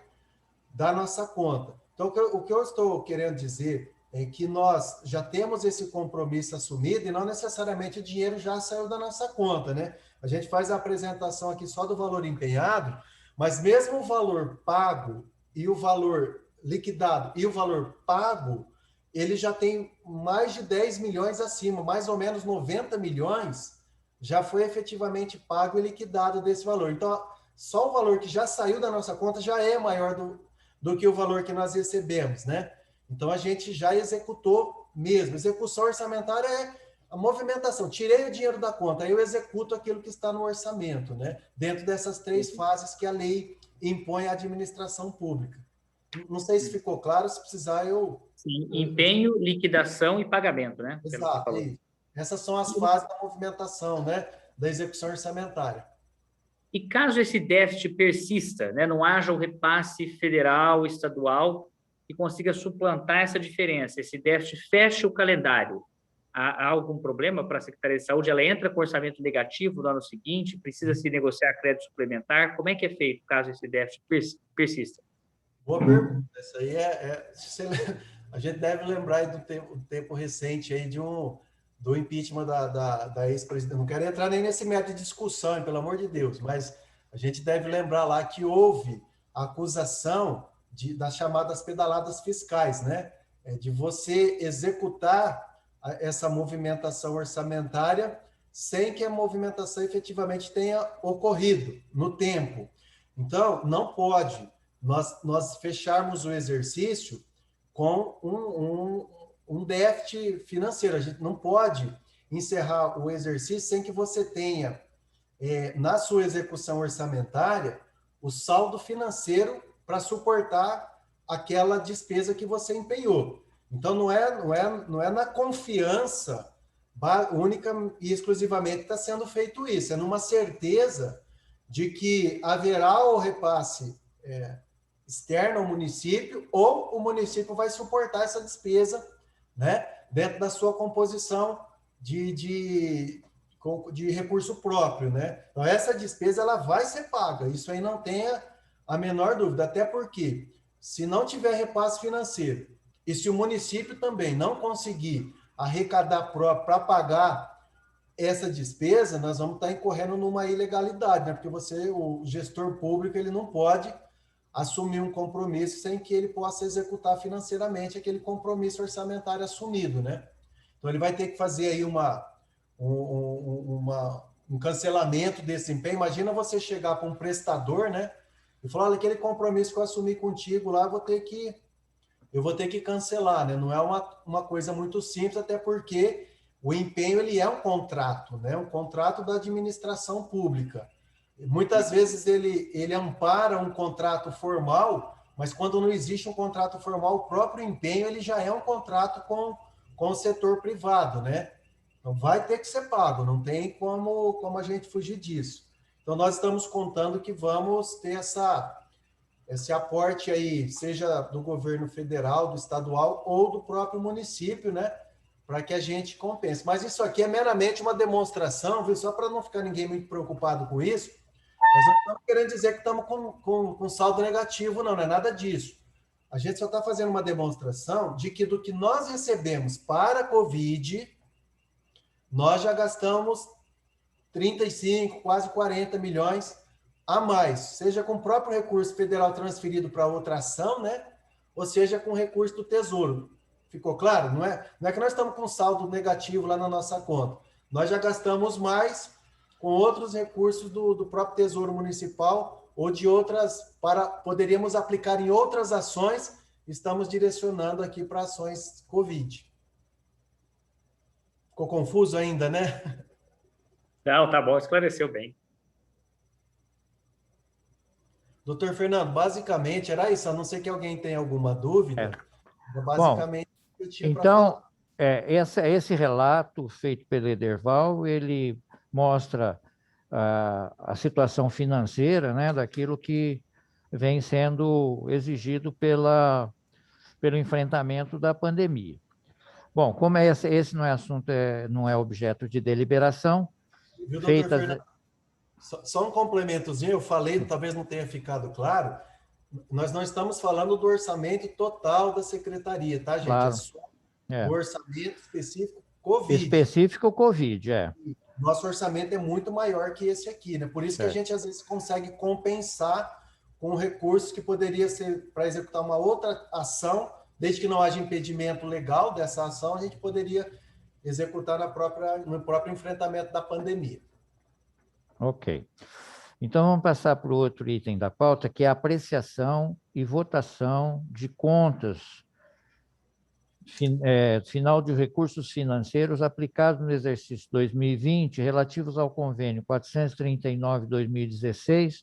da nossa conta. Então, o que eu estou querendo dizer é que nós já temos esse compromisso assumido e não necessariamente o dinheiro já saiu da nossa conta, né? A gente faz a apresentação aqui só do valor empenhado, mas mesmo o valor pago e o valor liquidado e o valor pago, ele já tem mais de 10 milhões acima, mais ou menos 90 milhões já foi efetivamente pago e liquidado desse valor. Então, só o valor que já saiu da nossa conta já é maior do que o valor que nós recebemos, né? Então, a gente já executou mesmo. Execução orçamentária é a movimentação. Tirei o dinheiro da conta, aí eu executo aquilo que está no orçamento, né? Dentro dessas 3 fases que a lei impõe à administração pública. Não sei se ficou claro, se precisar eu...
Sim, empenho, liquidação e pagamento, né?
Exato. Essas são as fases da movimentação, né? Da execução orçamentária.
E caso esse déficit persista, né? Não haja o repasse federal, estadual, que consiga suplantar essa diferença, esse déficit fecha o calendário, há algum problema para a Secretaria de Saúde? Ela entra com orçamento negativo no ano seguinte, precisa se negociar crédito suplementar? Como é que é feito caso esse déficit persista?
Boa pergunta. Essa aí a gente deve lembrar do tempo recente aí do impeachment da ex-presidente. Não quero entrar nem nesse método de discussão, pelo amor de Deus, mas a gente deve lembrar lá que houve a acusação das chamadas pedaladas fiscais, né? De você executar essa movimentação orçamentária sem que a movimentação efetivamente tenha ocorrido no tempo. Então, não pode nós fecharmos o exercício com um déficit financeiro. A gente não pode encerrar o exercício sem que você tenha, na sua execução orçamentária, o saldo financeiro para suportar aquela despesa que você empenhou. Então, não é na confiança única e exclusivamente que está sendo feito isso, é numa certeza de que haverá o repasse externo ao município ou o município vai suportar essa despesa, né, dentro da sua composição de recurso próprio, né? Então, essa despesa ela vai ser paga, isso aí não tenha a menor dúvida, até porque se não tiver repasse financeiro e se o município também não conseguir arrecadar próprio para pagar essa despesa, nós vamos estar incorrendo numa ilegalidade, né? Porque o gestor público, ele não pode assumir um compromisso sem que ele possa executar financeiramente aquele compromisso orçamentário assumido, né? Então, ele vai ter que fazer aí um cancelamento desse empenho. Imagina você chegar para um prestador, né? E falar, olha, aquele compromisso que eu assumi contigo lá, eu vou ter que cancelar, né? Não é uma coisa muito simples, até porque o empenho, ele é um contrato, né? Um contrato da administração pública. Muitas vezes ele ampara um contrato formal, mas quando não existe um contrato formal, o próprio empenho ele já é um contrato com o setor privado, né? Então, vai ter que ser pago, não tem como a gente fugir disso. Então, nós estamos contando que vamos ter esse aporte aí, seja do governo federal, do estadual ou do próprio município, né? Para que a gente compense. Mas isso aqui é meramente uma demonstração, viu? Só para não ficar ninguém muito preocupado com isso, nós não estamos querendo dizer que estamos com saldo negativo, não é nada disso. A gente só está fazendo uma demonstração de que do que nós recebemos para a Covid, nós já gastamos 35, quase 40 milhões a mais, seja com o próprio recurso federal transferido para outra ação, né? Ou seja, com recurso do Tesouro. Ficou claro? Não é que nós estamos com saldo negativo lá na nossa conta. Nós já gastamos mais com outros recursos do próprio Tesouro Municipal ou de outras, poderíamos aplicar em outras ações, estamos direcionando aqui para ações COVID. Ficou confuso ainda, né?
Não, tá bom, esclareceu bem.
Doutor Fernando, basicamente era isso, a não ser que alguém tenha alguma dúvida. Basicamente,
bom, então, esse relato feito pelo Ederval, ele mostra a situação financeira, né, daquilo que vem sendo exigido pelo enfrentamento da pandemia. Bom, como esse não é assunto, não é objeto de deliberação,
viu, doutor Fernando? Só um complementozinho, eu falei, talvez não tenha ficado claro, nós não estamos falando do orçamento total da secretaria, tá, gente?
Claro.
É só o orçamento específico COVID.
Específico COVID,
Nosso orçamento é muito maior que esse aqui, né? Por isso que a gente, às vezes, consegue compensar com recursos que poderia ser para executar uma outra ação, desde que não haja impedimento legal dessa ação, a gente poderia executar no próprio enfrentamento da pandemia.
Ok. Então, vamos passar para o outro item da pauta, que é a apreciação e votação de contas final de recursos financeiros aplicados no exercício 2020, relativos ao convênio 439/2016,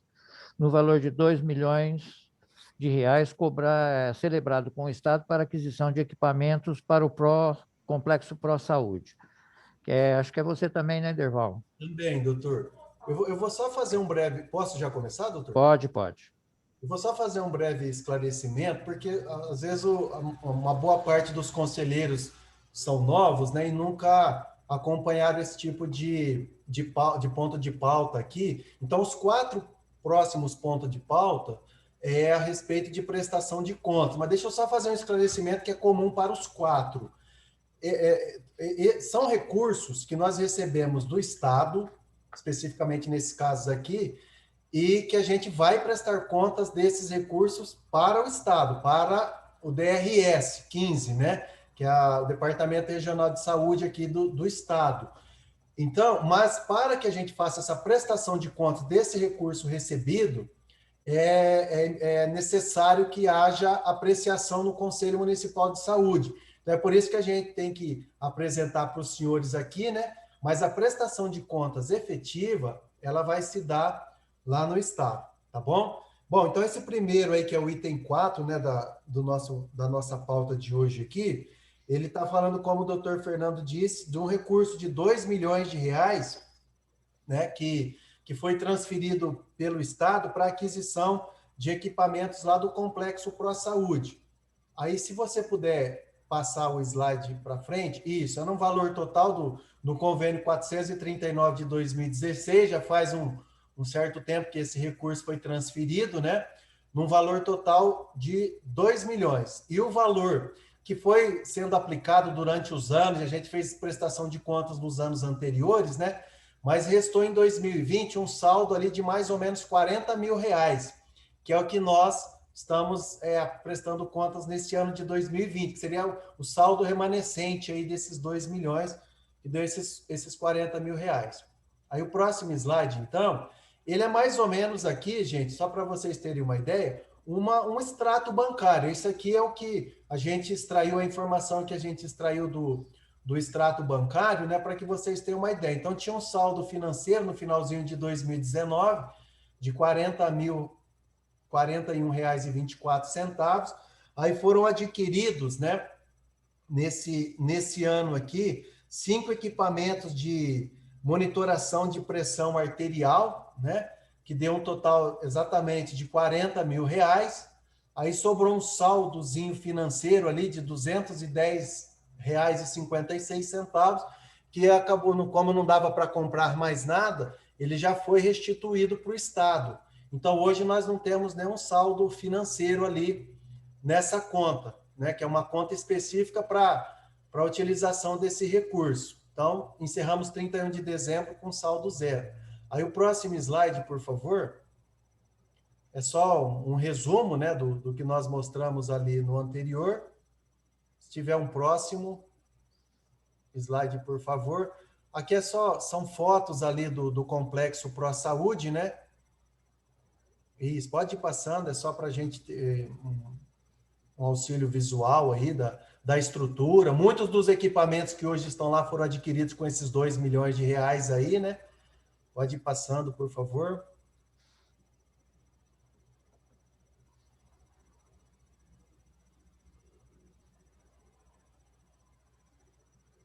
no valor de R$ 2.000.000 celebrado com o Estado para aquisição de equipamentos para o Complexo Pró-Saúde. Acho que é você também, né, Ederval?
Também, doutor. Eu vou só fazer um breve... Posso já começar, doutor?
Pode.
Eu vou só fazer um breve esclarecimento, porque, às vezes, uma boa parte dos conselheiros são novos, né, e nunca acompanharam esse tipo de ponto de pauta aqui. Então, os 4 próximos pontos de pauta é a respeito de prestação de contas. Mas deixa eu só fazer um esclarecimento que é comum para os 4. São recursos que nós recebemos do Estado, especificamente nesses casos aqui, e que a gente vai prestar contas desses recursos para o Estado, para o DRS 15, né? Que é o Departamento Regional de Saúde aqui do Estado. Então, mas para que a gente faça essa prestação de contas desse recurso recebido, é necessário que haja apreciação no Conselho Municipal de Saúde. Então, é por isso que a gente tem que apresentar para os senhores aqui, né? Mas a prestação de contas efetiva, ela vai se dar lá no Estado, tá bom? Bom, então esse primeiro aí, que é o item 4, né, da nossa pauta de hoje aqui, ele está falando, como o doutor Fernando disse, de um recurso de R$ 2.000.000, né, que foi transferido pelo Estado para aquisição de equipamentos lá do Complexo Pró-Saúde. Aí, se você puder passar o slide para frente, isso, é no valor total do convênio 439 de 2016, já faz um certo tempo que esse recurso foi transferido, né? Num valor total de 2 milhões. E o valor que foi sendo aplicado durante os anos, a gente fez prestação de contas nos anos anteriores, né? Mas restou em 2020 um saldo ali de mais ou menos R$ 40.000, que é o que nós estamos prestando contas nesse ano de 2020, que seria o saldo remanescente aí desses 2 milhões, que deu esses R$ 40.000. Aí o próximo slide, então, ele é mais ou menos aqui, gente, só para vocês terem uma ideia, um extrato bancário. Isso aqui é o que a gente extraiu, a informação que a gente extraiu do extrato bancário, né, para que vocês tenham uma ideia. Então, tinha um saldo financeiro no finalzinho de 2019 de R$ 41,24. Aí foram adquiridos, né, nesse ano aqui, 5 equipamentos de monitoração de pressão arterial, né, que deu um total exatamente de R$ 40.000. Aí sobrou um saldozinho financeiro ali de R$ 210,56, que acabou, como não dava para comprar mais nada, ele já foi restituído para o Estado. Então, hoje nós não temos nenhum saldo financeiro ali nessa conta, né, que é uma conta específica para a utilização desse recurso. Então, encerramos 31 de dezembro com saldo zero. Aí o próximo slide, por favor, é só um resumo, né, do que nós mostramos ali no anterior. Se tiver um próximo slide, por favor. Aqui são fotos ali do Complexo Pro Saúde, né? Isso, pode ir passando, é só para a gente ter um auxílio visual aí da estrutura. Muitos dos equipamentos que hoje estão lá foram adquiridos com esses 2 milhões de reais aí, né? Pode ir passando, por favor.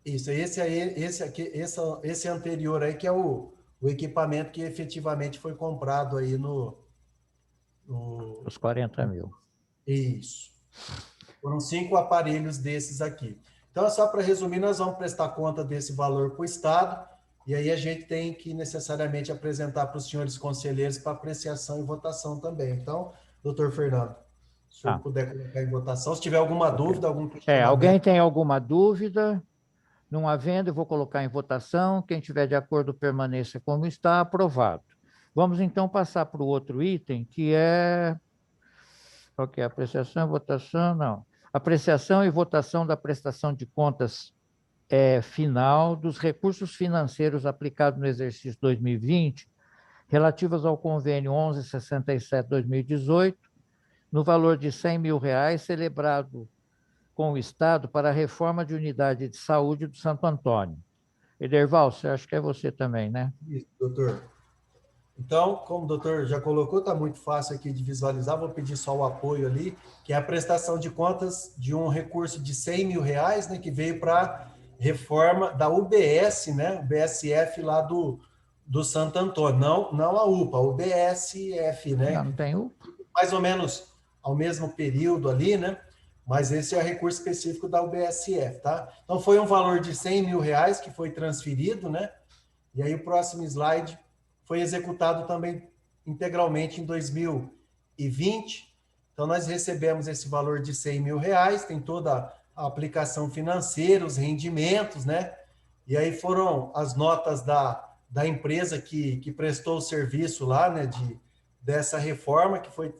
Isso, esse anterior aí que é o equipamento que efetivamente foi comprado aí
Os 40 mil.
Isso. Foram 5 aparelhos desses aqui. Então, só para resumir, nós vamos prestar conta desse valor para o Estado, e aí a gente tem que necessariamente apresentar para os senhores conselheiros para apreciação e votação também. Então, doutor Fernando, se o senhor puder colocar em votação, se tiver alguma dúvida, algum questionamento.
Alguém tem alguma dúvida? Não havendo, eu vou colocar em votação. Quem tiver de acordo, permaneça como está, aprovado. Vamos, então, passar para o outro item, que é... Qual que é? Apreciação e votação? Não. Apreciação e votação da prestação de contas final dos recursos financeiros aplicados no exercício 2020, relativos ao convênio 1167/2018, no valor de R$100 mil, celebrado com o Estado para a reforma de unidade de saúde do Santo Antônio. Ederval, você acha que é você também, né?
Isso, doutor. Então, como o doutor já colocou, está muito fácil aqui de visualizar, vou pedir só o apoio ali, que é a prestação de contas de um recurso de R$100 mil, né, que veio para reforma da UBS, né, o BSF lá do Santo Antônio, não a UPA, o BSF, né?
Não tem UPA.
Mais ou menos ao mesmo período ali, né? Mas esse é recurso específico da UBSF, tá? Então, foi um valor de R$100 mil que foi transferido, né? E aí, o próximo slide foi executado também integralmente em 2020. Então, nós recebemos esse valor de R$100 mil, tem toda a aplicação financeira, os rendimentos, né? E aí foram as notas da empresa que prestou o serviço lá, né? Dessa reforma, que foi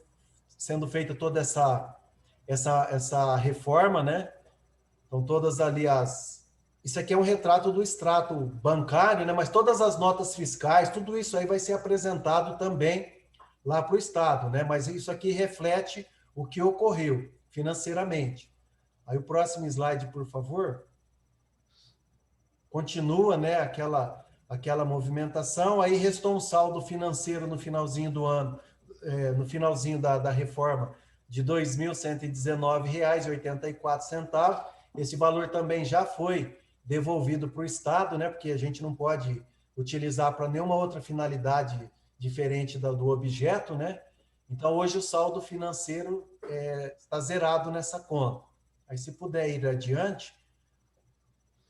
sendo feita toda essa reforma, né? Então, todas ali Isso aqui é um retrato do extrato bancário, né? Mas todas as notas fiscais, tudo isso aí vai ser apresentado também lá para o Estado, né? Mas isso aqui reflete o que ocorreu financeiramente. Aí o próximo slide, por favor. Continua, né? Aquela movimentação. Aí restou um saldo financeiro no finalzinho do ano, no finalzinho da reforma, de R$ 2.119,84. Esse valor também já foi devolvido para o Estado, né? Porque a gente não pode utilizar para nenhuma outra finalidade diferente do objeto, né? Então, hoje o saldo financeiro está zerado nessa conta. Aí, se puder ir adiante,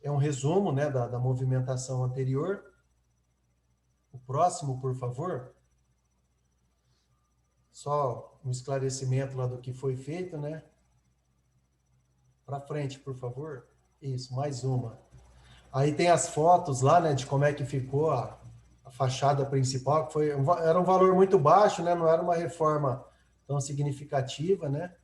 é um resumo, né, da movimentação anterior. O próximo, por favor. Só um esclarecimento lá do que foi feito, né? Para frente, por favor. Isso, mais uma. Aí tem as fotos lá, né, de como é que ficou a fachada principal, que era um valor muito baixo, né? Não era uma reforma tão significativa, né?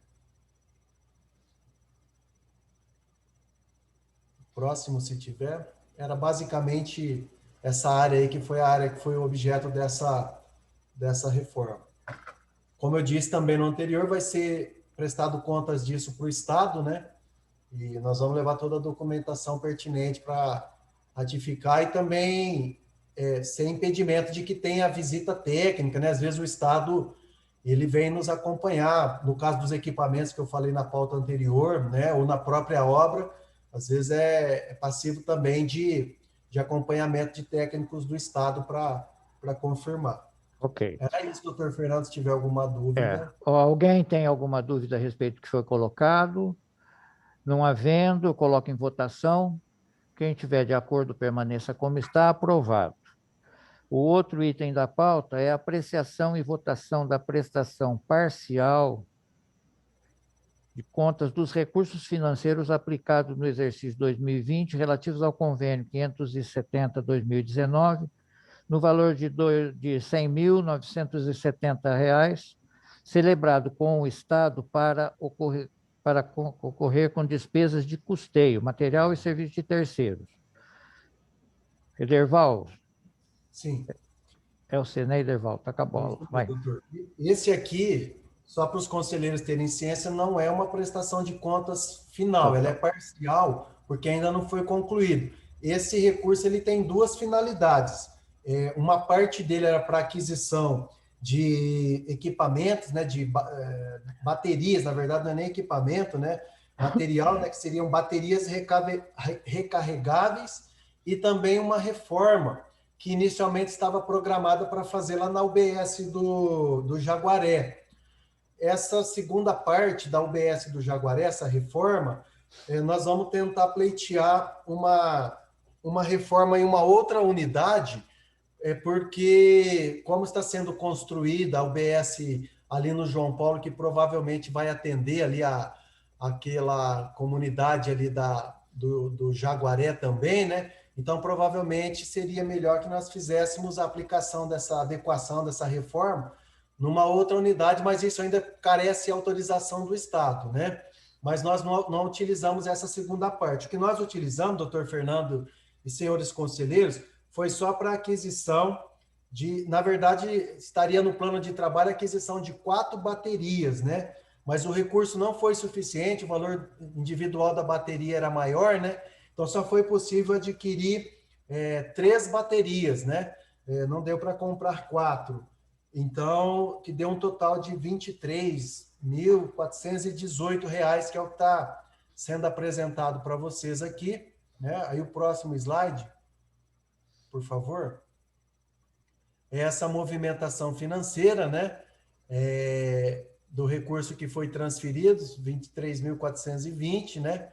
Próximo, se tiver. Era basicamente essa área aí, que foi a área que foi o objeto dessa reforma. Como eu disse também no anterior, vai ser prestado contas disso para o Estado, né? E nós vamos levar toda a documentação pertinente para ratificar e também sem impedimento de que tenha visita técnica, né? Às vezes o Estado ele vem nos acompanhar, no caso dos equipamentos que eu falei na pauta anterior, né? Ou na própria obra, às vezes é passivo também de acompanhamento de técnicos do Estado para confirmar.
Ok.
É isso, doutor Fernando, se tiver alguma dúvida.
Alguém tem alguma dúvida a respeito do que foi colocado? Não havendo, eu coloco em votação. Quem tiver de acordo, permaneça como está, aprovado. O outro item da pauta é a apreciação e votação da prestação parcial de contas dos recursos financeiros aplicados no exercício 2020, relativos ao convênio 570/2019, no valor de R$ 100.970, celebrado com o Estado para ocorrer com despesas de custeio, material e serviço de terceiros. Ederval.
Sim.
É o Senei, Ederval, tá com a bola. Vai.
Doutor. Esse aqui, só para os conselheiros terem ciência, não é uma prestação de contas final, ela é parcial, porque ainda não foi concluído. Esse recurso ele tem duas finalidades. Uma parte dele era para aquisição de equipamentos, né, de baterias, na verdade não é nem equipamento, né, material, né, que seriam baterias recarregáveis, e também uma reforma que inicialmente estava programada para fazer lá na UBS do Jaguaré. Essa segunda parte da UBS do Jaguaré, essa reforma, nós vamos tentar pleitear uma reforma em uma outra unidade, porque, como está sendo construída a UBS ali no João Paulo, que provavelmente vai atender ali aquela comunidade ali do Jaguaré também, né? Então, provavelmente, seria melhor que nós fizéssemos a aplicação dessa adequação, dessa reforma, numa outra unidade, mas isso ainda carece de autorização do Estado, né? Mas nós não utilizamos essa segunda parte. O que nós utilizamos, doutor Fernando e senhores conselheiros, foi só para aquisição na verdade, estaria no plano de trabalho a aquisição de 4 baterias, né? Mas o recurso não foi suficiente, o valor individual da bateria era maior, né? Então, só foi possível adquirir 3 baterias, né? Não deu para comprar 4. Então, que deu um total de R$ 23.418, que é o que está sendo apresentado para vocês aqui, né? Aí o próximo slide, por favor. É essa movimentação financeira, né? Do recurso que foi transferido, 23.420, né?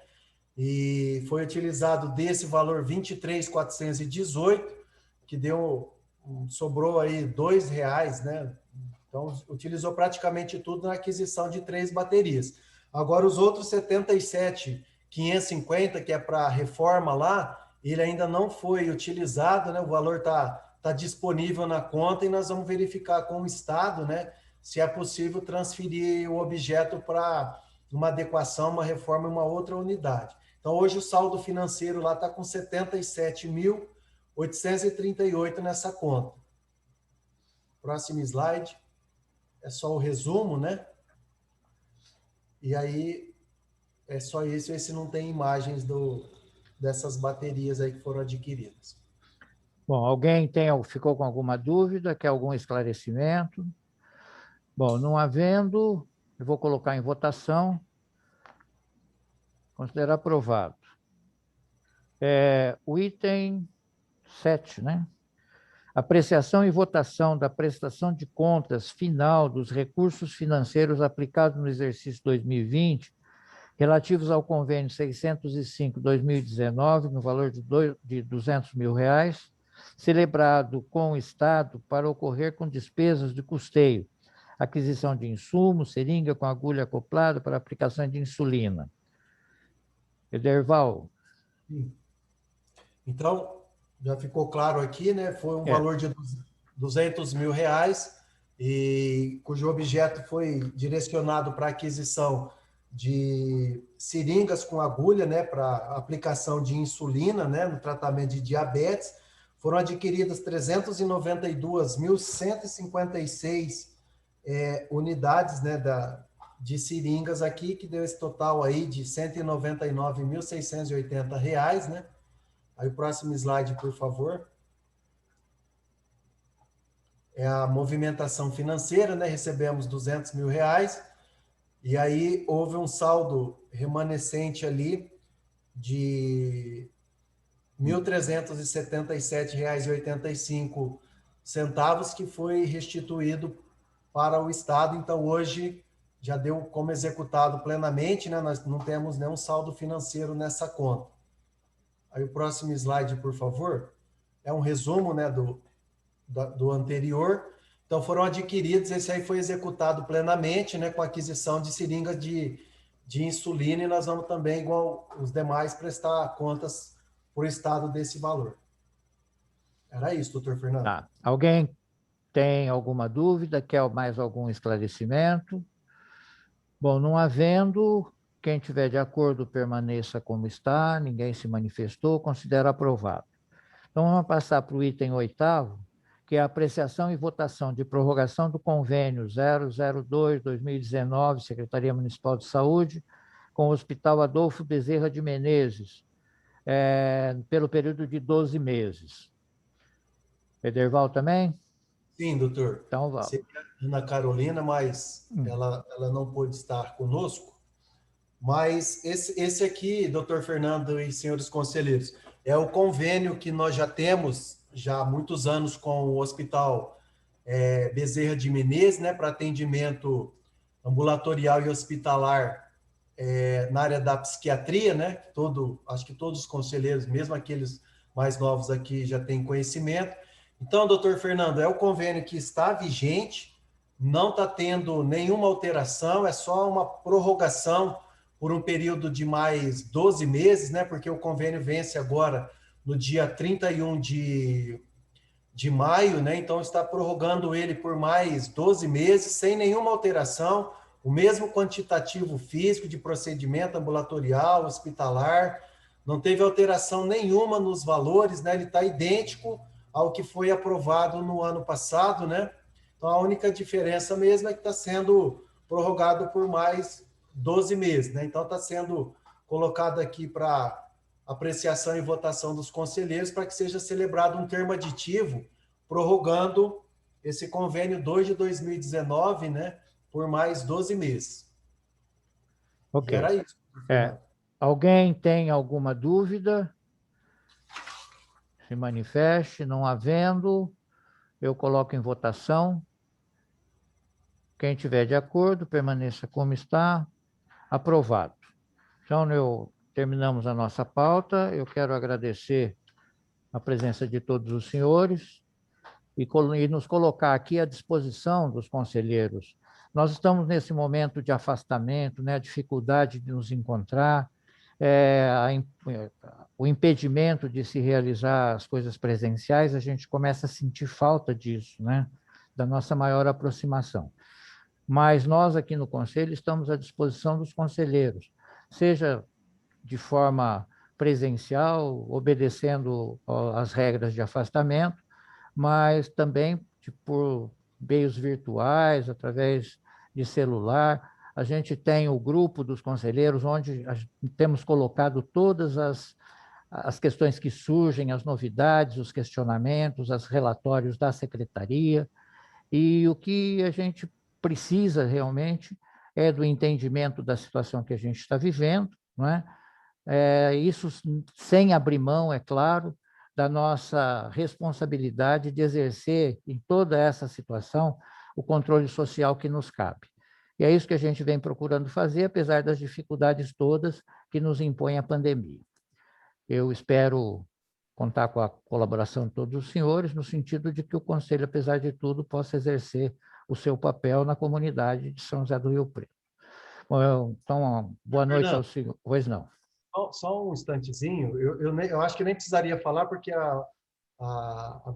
E foi utilizado desse valor 23.418, que sobrou aí R$2, né? Então, utilizou praticamente tudo na aquisição de 3 baterias. Agora, os outros 77.550, que é para a reforma lá, ele ainda não foi utilizado, né? O valor está disponível na conta e nós vamos verificar com o Estado, né? Se é possível transferir o objeto para uma adequação, uma reforma em uma outra unidade. Então, hoje o saldo financeiro lá está com 77.838 nessa conta. Próximo slide. É só o resumo, né? E aí, é só isso. Esse não tem imagens dessas baterias aí que foram adquiridas.
Bom, alguém ficou com alguma dúvida? Quer algum esclarecimento? Bom, não havendo, eu vou colocar em votação. Considerar aprovado. O item 7, né? Apreciação e votação da prestação de contas final dos recursos financeiros aplicados no exercício 2020, relativos ao convênio 605/2019, no valor de R$200 mil, celebrado com o Estado para ocorrer com despesas de custeio, aquisição de insumos, seringa com agulha acoplada para aplicação de insulina. Ederval.
Então, já ficou claro aqui, né? Foi um valor de R$200 mil, e cujo objeto foi direcionado para a aquisição de seringas com agulha, né? Para aplicação de insulina, né? No tratamento de diabetes. Foram adquiridas 392.156 unidades, né? De seringas aqui, que deu esse total aí de R$ 199.680, né? Aí o próximo slide, por favor. É a movimentação financeira, né? Recebemos R$200 mil, e aí houve um saldo remanescente ali de R$ 1.377,85, que foi restituído para o Estado. Então, hoje já deu como executado plenamente, né? Nós não temos nenhum saldo financeiro nessa conta. Aí o próximo slide, por favor, é um resumo, né, do anterior. Então, foram adquiridos, esse aí foi executado plenamente, né, com a aquisição de seringas de insulina, e nós vamos também, igual os demais, prestar contas por Estado desse valor. Era isso, doutor Fernando.
Tá. Alguém tem alguma dúvida? Quer mais algum esclarecimento? Bom, não havendo, quem tiver de acordo permaneça como está, ninguém se manifestou, considero aprovado. Então, vamos passar para o item 8º, que é a apreciação e votação de prorrogação do convênio 002-2019, Secretaria Municipal de Saúde, com o Hospital Adolfo Bezerra de Menezes, pelo período de 12 meses. Ederval também?
Sim, doutor.
Então, vamos.
Seria a Ana Carolina, mas ela não pôde estar conosco. Mas esse aqui, doutor Fernando e senhores conselheiros, é o convênio que nós já temos já há muitos anos com o Hospital Bezerra de Menezes, né, para atendimento ambulatorial e hospitalar na área da psiquiatria, né? Acho que todos os conselheiros, mesmo aqueles mais novos aqui, já têm conhecimento. Então, doutor Fernando, é o convênio que está vigente, não está tendo nenhuma alteração, é só uma prorrogação por um período de mais 12 meses, né? Porque o convênio vence agora no dia 31 de maio, né? Então, está prorrogando ele por mais 12 meses, sem nenhuma alteração, o mesmo quantitativo físico de procedimento ambulatorial, hospitalar, não teve alteração nenhuma nos valores, né? Ele está idêntico ao que foi aprovado no ano passado, né? Então, a única diferença mesmo é que está sendo prorrogado por mais 12 meses, né? Então, está sendo colocado aqui para apreciação e votação dos conselheiros para que seja celebrado um termo aditivo prorrogando esse convênio 2 de 2019, né? Por mais 12 meses.
Ok.
E era isso.
Alguém tem alguma dúvida? Se manifeste, não havendo, eu coloco em votação. Quem tiver de acordo, permaneça como está. Aprovado. Então, terminamos a nossa pauta. Eu quero agradecer a presença de todos os senhores e nos colocar aqui à disposição dos conselheiros. Nós estamos nesse momento de afastamento, né, a dificuldade de nos encontrar, o impedimento de se realizar as coisas presenciais, a gente começa a sentir falta disso, né, da nossa maior aproximação. Mas nós aqui no Conselho estamos à disposição dos conselheiros, seja de forma presencial, obedecendo às regras de afastamento, mas também por meios virtuais, através de celular. A gente tem o grupo dos conselheiros, onde temos colocado todas as questões que surgem, as novidades, os questionamentos, os relatórios da secretaria, e o que a gente precisa realmente é do entendimento da situação que a gente está vivendo, não é? Isso sem abrir mão, é claro, da nossa responsabilidade de exercer em toda essa situação o controle social que nos cabe. E é isso que a gente vem procurando fazer, apesar das dificuldades todas que nos impõe a pandemia. Eu espero contar com a colaboração de todos os senhores, no sentido de que o Conselho, apesar de tudo, possa exercer o seu papel na comunidade de São José do Rio Preto. Bom, então, boa noite ao senhor. Pois não.
Só um instantezinho, eu acho que nem precisaria falar, porque a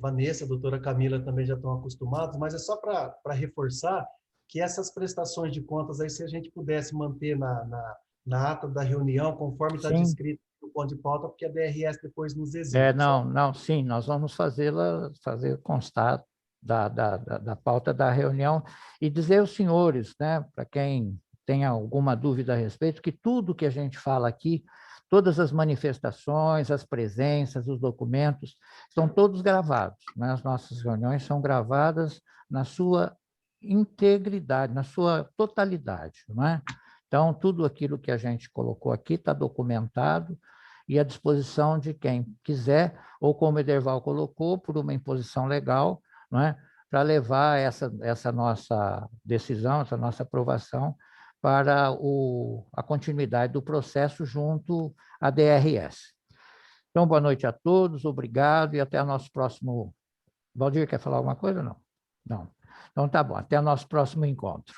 Vanessa, a doutora Camila também já estão acostumados, mas é só para reforçar que essas prestações de contas, aí, se a gente pudesse manter na ata da reunião, conforme está descrito no ponto de pauta, porque a DRS depois nos exige.
Sim, nós vamos fazer constar da pauta da reunião e dizer aos senhores, né, para quem tem alguma dúvida a respeito, que tudo que a gente fala aqui, todas as manifestações, as presenças, os documentos, estão todos gravados, né? As nossas reuniões são gravadas na sua integridade, na sua totalidade, não é? Então, tudo aquilo que a gente colocou aqui está documentado e à disposição de quem quiser, ou como o Ederval colocou, por uma imposição legal, não é? Para levar essa nossa decisão, essa nossa aprovação para a continuidade do processo junto à DRS. Então, boa noite a todos, obrigado e até o nosso próximo... Valdir, quer falar alguma coisa ou não? Não. Então, tá bom, até o nosso próximo encontro.